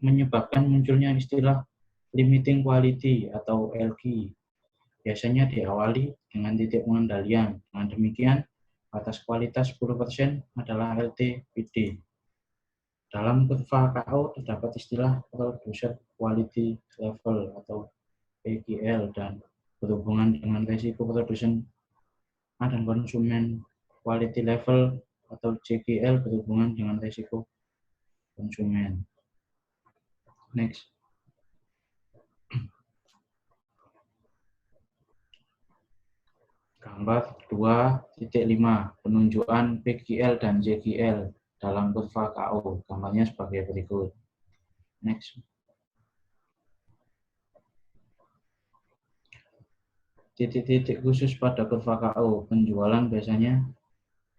menyebabkan munculnya istilah limiting quality atau LQ. Biasanya diawali dengan titik pengendalian. Dengan demikian, batas kualitas 10% adalah LTPD. Dalam kurva KO terdapat istilah Producer Quality Level atau PQL dan berhubungan dengan risiko produsen dan konsumen quality level atau CQL berhubungan dengan risiko konsumen. Next. Gambar 2.5 penunjukan PQL dan JQL dalam kurva KO. Gambarnya sebagai berikut. Next. Titik-titik khusus pada kurva KO. Penjualan biasanya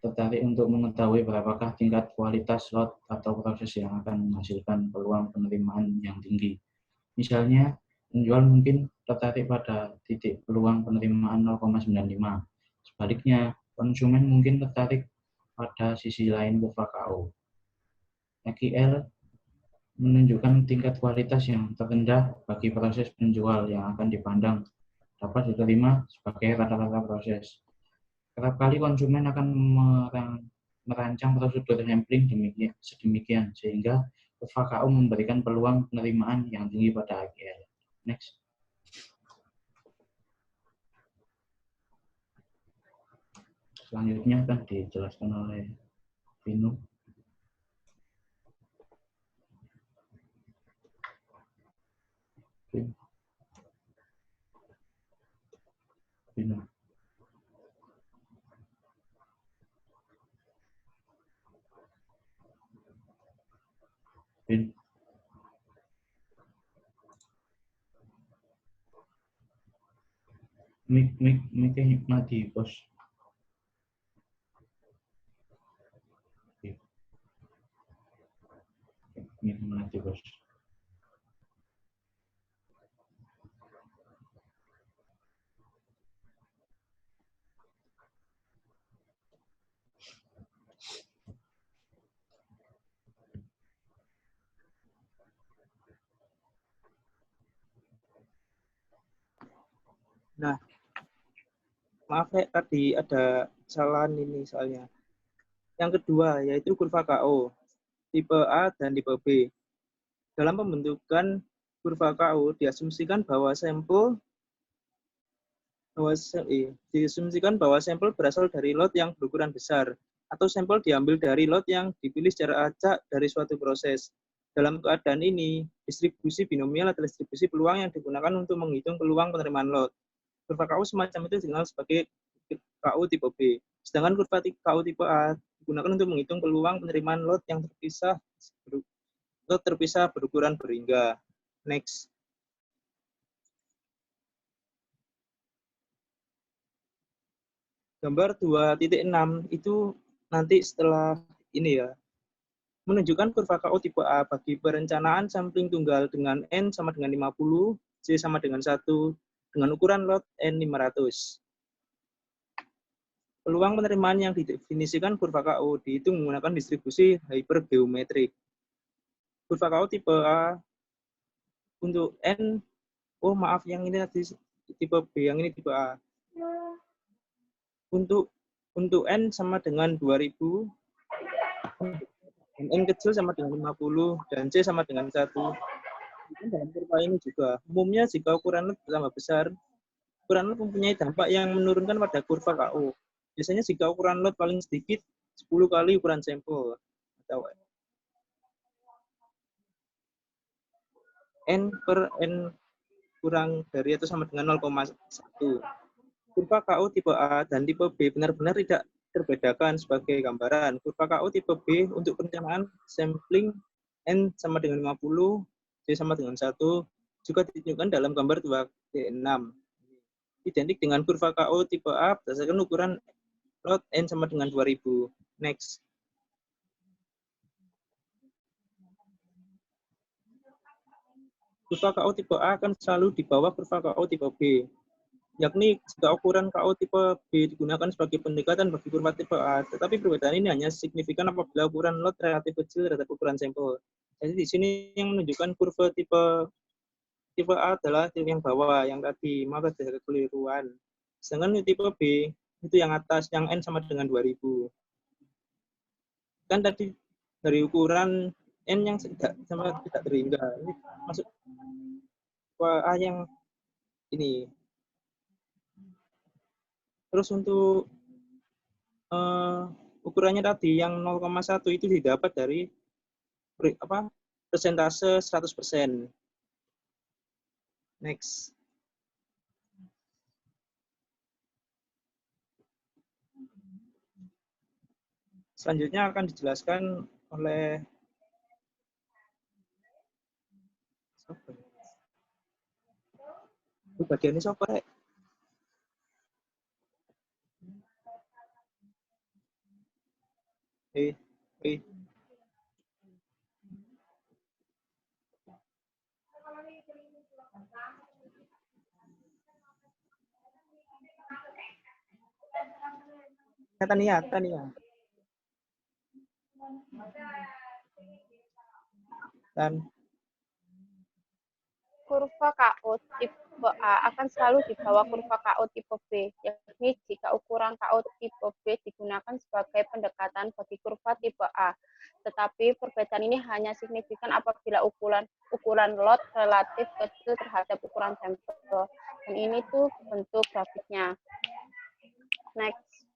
tertarik untuk mengetahui berapakah tingkat kualitas lot atau proses yang akan menghasilkan peluang penerimaan yang tinggi. Misalnya, penjual mungkin tertarik pada titik peluang penerimaan 0,95. Sebaliknya, konsumen mungkin tertarik pada sisi lain kurva KO. EQL menunjukkan tingkat kualitas yang terendah bagi proses penjual yang akan dipandang dapat diterima sebagai rata-rata proses. Kerap kali konsumen akan merancang prosedur sampling sedemikian sehingga kurva KO memberikan peluang penerimaan yang tinggi pada AQL. Next. Selanjutnya akan dijelaskan oleh Vino. Vino. Vino. Mic-nya mati, bos. Mic mati, bos. Nah, maaf ya, tadi ada kesalahan ini soalnya. Yang kedua yaitu kurva KO, tipe A dan tipe B. Dalam pembentukan kurva KO diasumsikan bahwa sampel berasal dari lot yang berukuran besar atau sampel diambil dari lot yang dipilih secara acak dari suatu proses. Dalam keadaan ini, distribusi binomial adalah distribusi peluang yang digunakan untuk menghitung peluang penerimaan lot. Kurva KO semacam itu dikenal sebagai KO tipe B. Sedangkan kurva KO tipe A digunakan untuk menghitung peluang penerimaan lot yang terpisah berukuran berhingga. Next. Gambar 2.6 itu nanti setelah ini ya, menunjukkan kurva KO tipe A bagi perencanaan sampling tunggal dengan N sama dengan 50, C sama dengan 1, dengan ukuran lot N500. Peluang penerimaan yang didefinisikan kurva KO dihitung menggunakan distribusi hypergeometrik. Kurva KO tipe A untuk N, oh maaf yang ini tadi tipe B, yang ini tipe A. Untuk N sama dengan 2000, N kecil sama dengan 50, dan C sama dengan 1. Dalam kurva ini juga, umumnya jika ukuran lot bertambah besar, ukuran lot mempunyai dampak yang menurunkan pada kurva KO. Biasanya jika ukuran lot paling sedikit, 10 kali ukuran sampel. Atau N per N kurang dari atau sama dengan 0,1. Kurva KO tipe A dan tipe B benar-benar tidak terbedakan sebagai gambaran. Kurva KO tipe B untuk perencanaan sampling N sama dengan 50, C sama dengan 1, juga ditunjukkan dalam gambar 2.6. Identik dengan kurva KO tipe A berdasarkan ukuran lot N sama dengan 2000. Next. Kurva KO tipe A akan selalu di bawah kurva KO tipe B. yakni jika ukuran KO tipe B digunakan sebagai pendekatan bagi kurva tipe A, tetapi perbedaan ini hanya signifikan apabila ukuran lot relatif kecil terhadap ukuran sampel. Jadi di sini yang menunjukkan kurva tipe A adalah tipe yang bawah, yang tadi, maka ada kekeliruan. Sedangkan tipe B itu yang atas, yang N sama dengan 2000. Kan tadi dari ukuran N yang tidak terhingga, ini masuk A yang ini. Terus untuk ukurannya tadi yang 0,1 itu didapat dari persentase 100%. Next. Selanjutnya akan dijelaskan oleh bagian ini siapa, Rek? Tania. Dan kurva KO tipe A akan selalu di bawah kurva KO tipe B, yakni jika ukuran KO tipe B digunakan sebagai pendekatan bagi kurva tipe A. Tetapi perbedaan ini hanya signifikan apabila ukuran lot relatif kecil terhadap ukuran sampel. Dan ini tuh bentuk grafiknya. Next.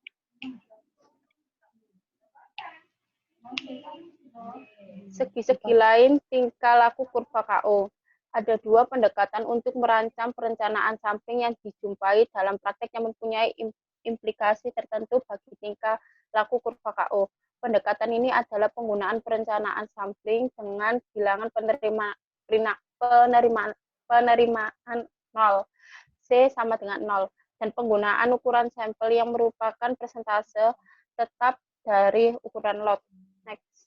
Segi-segi lain tingkah laku kurva KO. Ada dua pendekatan untuk merancang perencanaan sampling yang dijumpai dalam praktek yang mempunyai implikasi tertentu bagi tingkah laku kurva KO. Pendekatan ini adalah penggunaan perencanaan sampling dengan bilangan penerimaan 0, C sama dengan 0, dan penggunaan ukuran sampel yang merupakan persentase tetap dari ukuran lot. Next.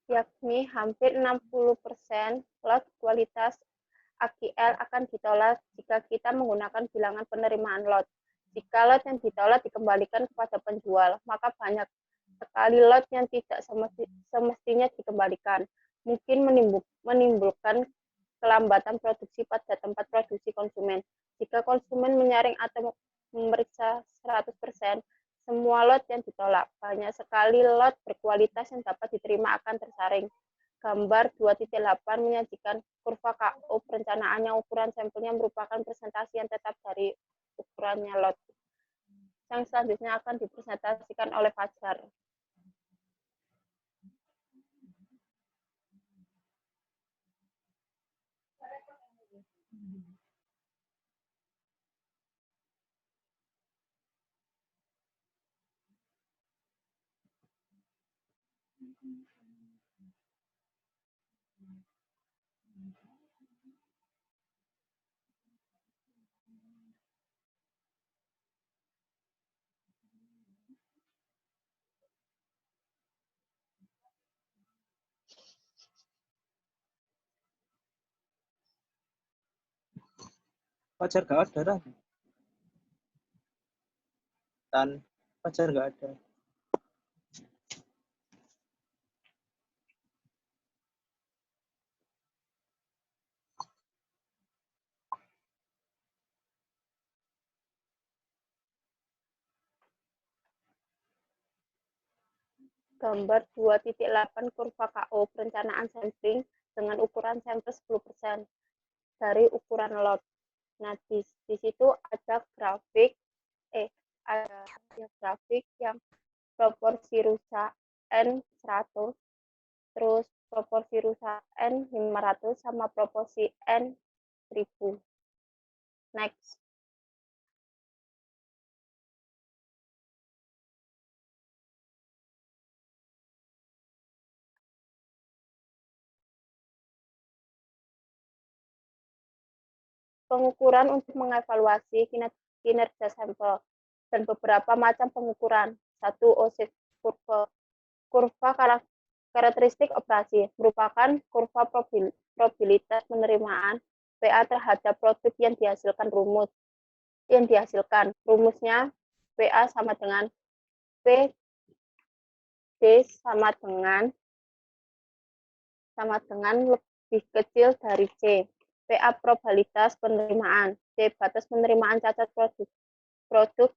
Yakni hampir 60% lot kualitas AQL akan ditolak jika kita menggunakan bilangan penerimaan lot. Jika lot yang ditolak dikembalikan kepada penjual, maka banyak sekali lot yang tidak semestinya dikembalikan. Mungkin menimbulkan kelambatan produksi pada tempat produksi konsumen. Jika konsumen menyaring atau memeriksa 100%, semua lot yang ditolak. Banyak sekali lot berkualitas yang dapat diterima akan tersaring. Gambar 2.8 menyajikan kurva KO perencanaannya ukuran sampelnya merupakan presentasi yang tetap dari ukurannya lot. Yang selanjutnya akan dipresentasikan oleh Fajar. Fajar gak ada, Dan Fajar gak ada. Gambar 2.8 kurva KO perencanaan sampling dengan ukuran sampel 10% dari ukuran lot. Nah, di situ ada grafik yang proporsi rusak N 100, terus proporsi rusak N 500 sama proporsi N 1000. Next. Pengukuran untuk mengevaluasi kinerja kinerja sampel, dan beberapa macam pengukuran. 1. OC kurva. Kurva karakteristik operasi merupakan kurva probabilitas penerimaan PA terhadap produk yang dihasilkan. Rumusnya PA sama dengan P D sama dengan lebih kecil dari C. PA probabilitas penerimaan, C batas penerimaan cacat produk,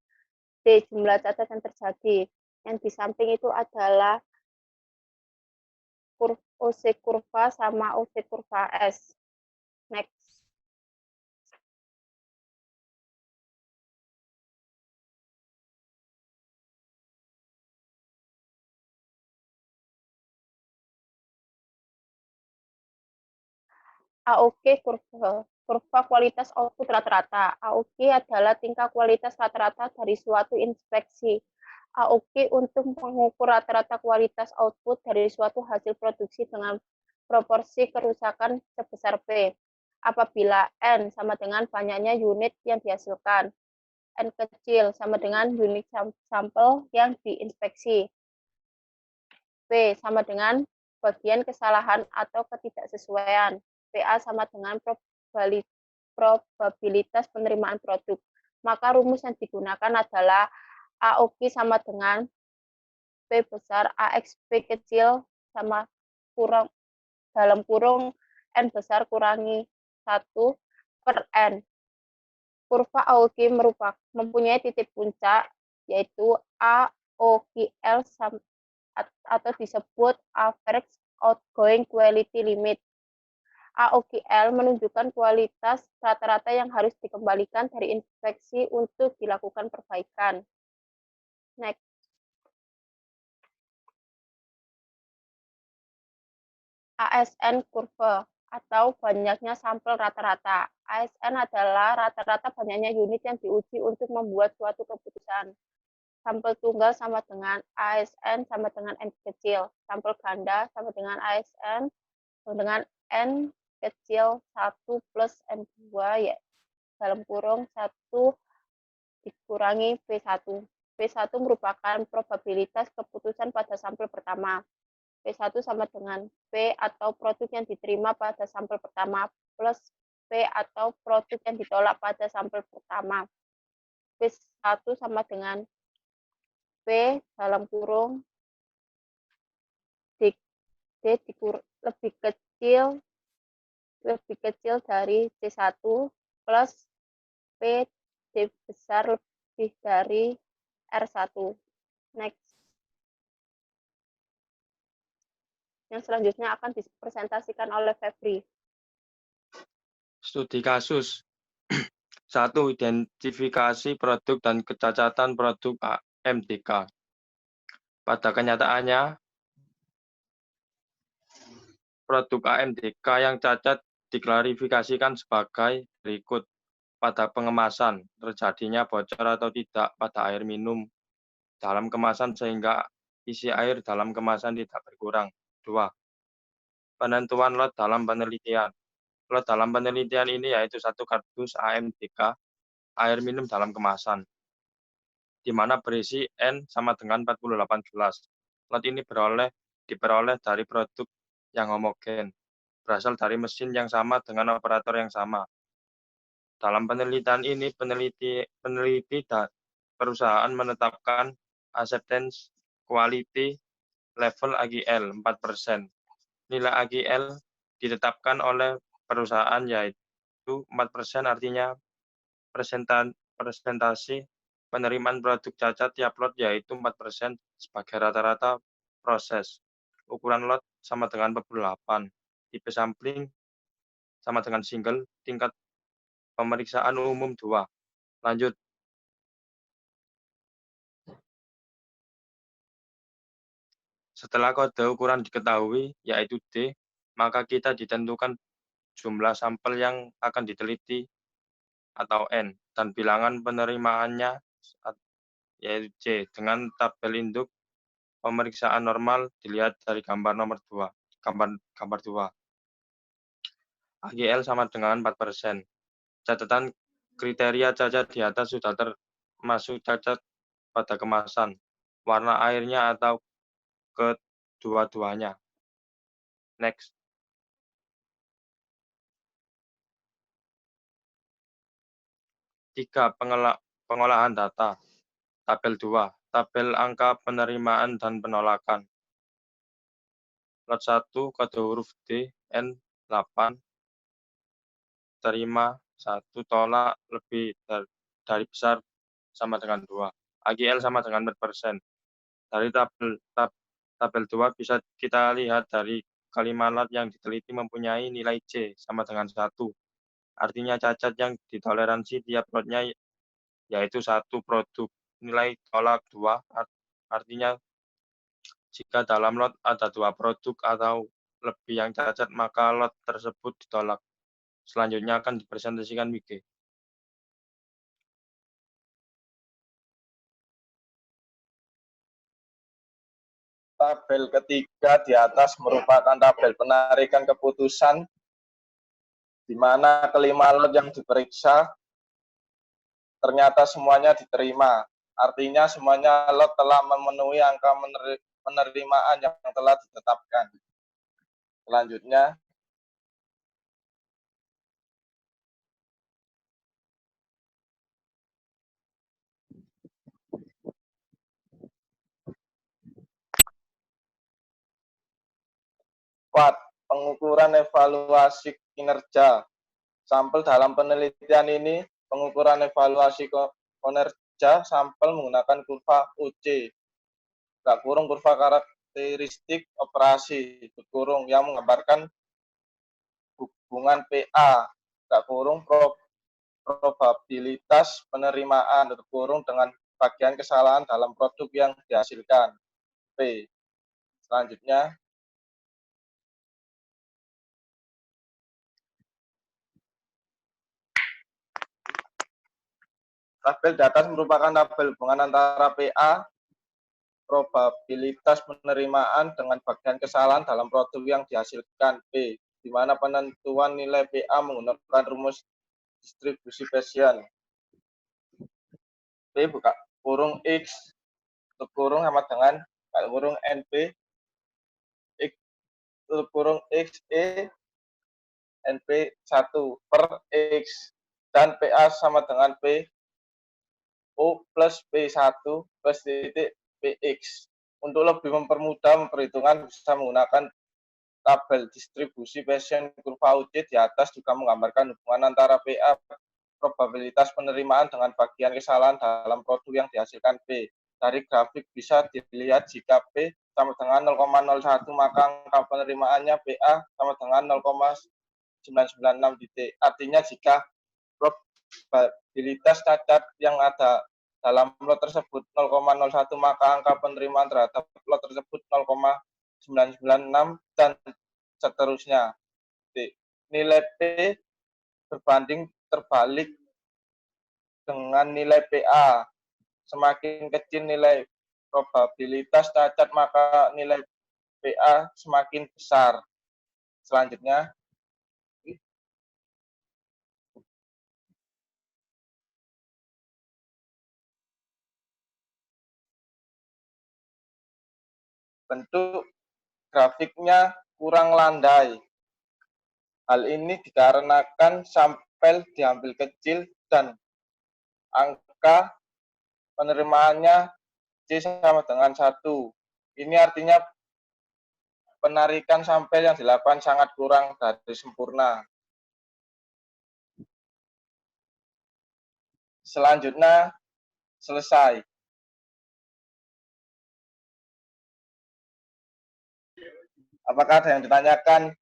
D jumlah cacat yang terjadi. Yang di samping itu adalah OC kurva sama OC kurva S. Next. AOK kurva kualitas output rata-rata. AOK adalah tingkat kualitas rata-rata dari suatu inspeksi. AOK untuk mengukur rata-rata kualitas output dari suatu hasil produksi dengan proporsi kerusakan sebesar P. Apabila N sama dengan banyaknya unit yang dihasilkan. N kecil sama dengan unit sampel yang diinspeksi. P sama dengan bagian kesalahan atau ketidaksesuaian. PA sama dengan probabilitas penerimaan produk. Maka rumus yang digunakan adalah AOK sama dengan P besar AX P kecil sama kurang dalam kurung N besar kurangi 1 per N. Kurva AOK mempunyai titik puncak, yaitu AOKL atau disebut Average Outgoing Quality Limit. AOKL menunjukkan kualitas rata-rata yang harus dikembalikan dari inspeksi untuk dilakukan perbaikan. Next. ASN kurva atau banyaknya sampel rata-rata. ASN adalah rata-rata banyaknya unit yang diuji untuk membuat suatu keputusan. Sampel tunggal sama dengan ASN sama dengan N kecil. Sampel ganda sama dengan ASN sama dengan N kecil 1 plus N2 ya dalam kurung 1 dikurangi P1. P1 merupakan probabilitas keputusan pada sampel pertama. P1 sama dengan P atau produk yang diterima pada sampel pertama plus P atau produk yang ditolak pada sampel pertama. P1 sama dengan P dalam kurung D lebih kecil dari C1 plus P D besar lebih dari R1. Next. Yang selanjutnya akan dipresentasikan oleh Febri. Studi kasus. 1. Identifikasi produk dan kecacatan produk AMDK. Pada kenyataannya, produk AMDK yang cacat diklarifikasikan sebagai berikut. Pada pengemasan, terjadinya bocor atau tidak pada air minum dalam kemasan sehingga isi air dalam kemasan tidak berkurang. 2. Penentuan lot dalam penelitian. Lot dalam penelitian ini yaitu 1 kardus AMDK, air minum dalam kemasan, di mana berisi N sama dengan 48 gelas. Lot ini diperoleh dari produk yang homogen, berasal dari mesin yang sama dengan operator yang sama. Dalam penelitian ini, peneliti dan perusahaan menetapkan acceptance quality level AGL 4%. Nilai AGL ditetapkan oleh perusahaan yaitu 4%, artinya presentasi penerimaan produk cacat tiap lot yaitu 4% sebagai rata-rata proses. Ukuran lot sama dengan 48. Tipe sampling sama dengan single. Tingkat pemeriksaan umum 2. Lanjut. Setelah kode ukuran diketahui, yaitu D, maka kita ditentukan jumlah sampel yang akan diteliti atau N, dan bilangan penerimaannya yaitu C, dengan tabel induk pemeriksaan normal dilihat dari gambar nomor 2. Gambar 2. AGL sama dengan 4%. Catatan Kriteria cacat di atas sudah termasuk cacat pada kemasan, warna airnya atau kedua-duanya. Next. Tiga, pengolahan data. Tabel 2, tabel angka penerimaan dan penolakan. Lot 1, kode huruf D, N8, terima 1, tolak lebih dari besar sama dengan 2. AGL sama dengan 4%. Dari tabel 2 bisa kita lihat dari kelima lot yang diteliti mempunyai nilai C sama dengan 1. Artinya cacat yang ditoleransi tiap lotnya yaitu 1 produk. Nilai tolak 2, artinya jika dalam lot ada 2 produk atau lebih yang cacat, maka lot tersebut ditolak. Selanjutnya akan dipresentasikan Wige. Tabel ketiga di atas merupakan tabel penarikan keputusan di mana kelima lot yang diperiksa ternyata semuanya diterima. Artinya semuanya lot telah memenuhi angka penerimaan yang telah ditetapkan. Selanjutnya, pengukuran evaluasi kinerja. Sampel dalam penelitian ini, pengukuran evaluasi kinerja sampel menggunakan kurva UC, kurung kurva karakteristik operasi, kurung yang menggambarkan hubungan PA, kurung probabilitas penerimaan, kurung dengan bagian kesalahan dalam produk yang dihasilkan, P. Selanjutnya, tabel di atas merupakan tabel hubungan antara PA, probabilitas penerimaan dengan bagian kesalahan dalam produk yang dihasilkan, P, di mana penentuan nilai PA menggunakan rumus distribusi Bayesian. P buka kurung X, tutup kurung sama dengan kurung NP, X, tutup kurung XE, NP1 per X, dan PA sama dengan P O plus P1 plus titik PX. Untuk lebih mempermudah perhitungan bisa menggunakan tabel distribusi Bayesian kurva UC di atas juga menggambarkan hubungan antara PA probabilitas penerimaan dengan bagian kesalahan dalam produk yang dihasilkan P. Dari grafik bisa dilihat jika P sama dengan 0,01 maka angka penerimaannya PA sama dengan 0,996 titik. Artinya jika probabilitas cacat yang ada dalam lot tersebut 0,01 maka angka penerimaan terhadap lot tersebut 0,996 dan seterusnya. Nilai P berbanding terbalik dengan nilai PA. Semakin kecil nilai probabilitas cacat maka nilai PA semakin besar. Selanjutnya, bentuk grafiknya kurang landai. Hal ini dikarenakan sampel diambil kecil dan angka penerimaannya C sama dengan 1. Ini artinya penarikan sampel yang dilakukan sangat kurang dari sempurna. Selanjutnya, selesai. Apakah ada yang ditanyakan?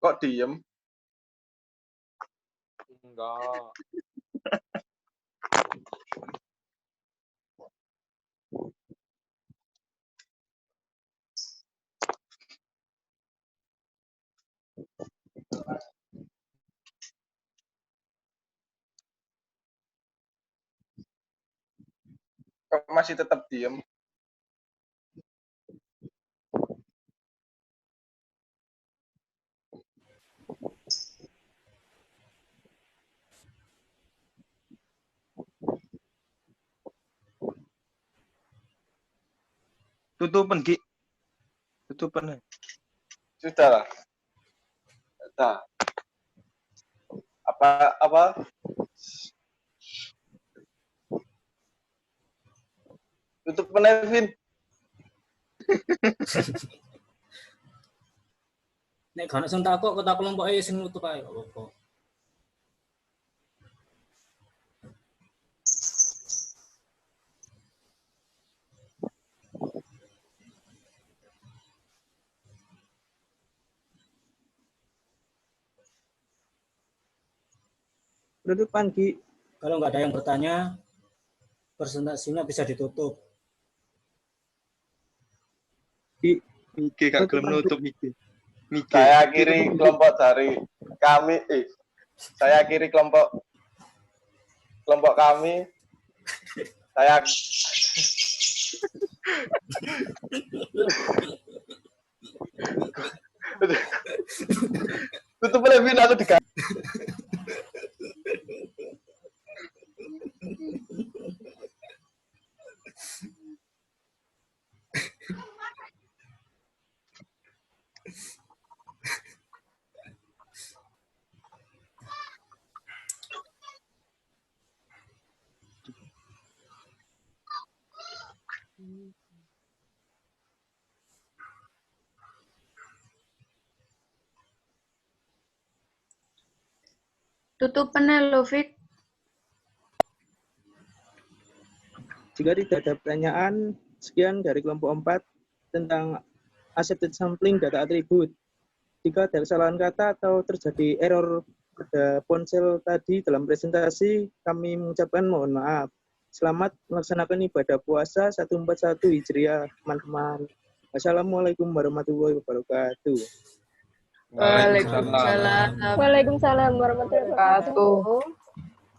Kok diem? Enggak. Kok masih tetap diem? Tutupan, Ki. Tutupan. Sudah lah. Sudah. Apa? Tutup Vin. Nek gak sing takok kota kelompoke sing nutup ae kok apa. Penutupan, Ki. Kalau nggak ada yang bertanya, presentasinya bisa ditutup. Ki. Miki gak gelem nutup Miki. Saya akhiri kelompok dari kami. Saya akhiri kelompok kami. Saya tutup Vin atau diganti. Tutupannya lho, Fik. Jika tidak ada pertanyaan, sekian dari kelompok 4 tentang accepted sampling data atribut. Jika ada kesalahan kata atau terjadi error pada ponsel tadi dalam presentasi, kami mengucapkan mohon maaf. Selamat melaksanakan ibadah puasa 1441 Hijriah, teman-teman. Wassalamualaikum warahmatullahi wabarakatuh. Waalaikumsalam. Waalaikumsalam warahmatullahi wabarakatuh.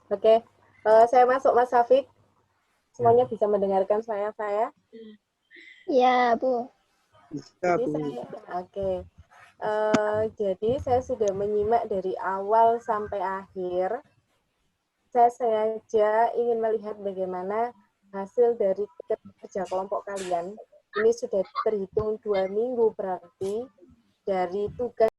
Oke, saya masuk Mas Safik. Semuanya bisa mendengarkan saya? Ya, Bu. Bisa, Bu. Oke. Jadi saya sudah menyimak dari awal sampai akhir. Saya sengaja ingin melihat bagaimana hasil dari kerja kelompok kalian. Ini sudah terhitung 2 minggu berarti dari tugas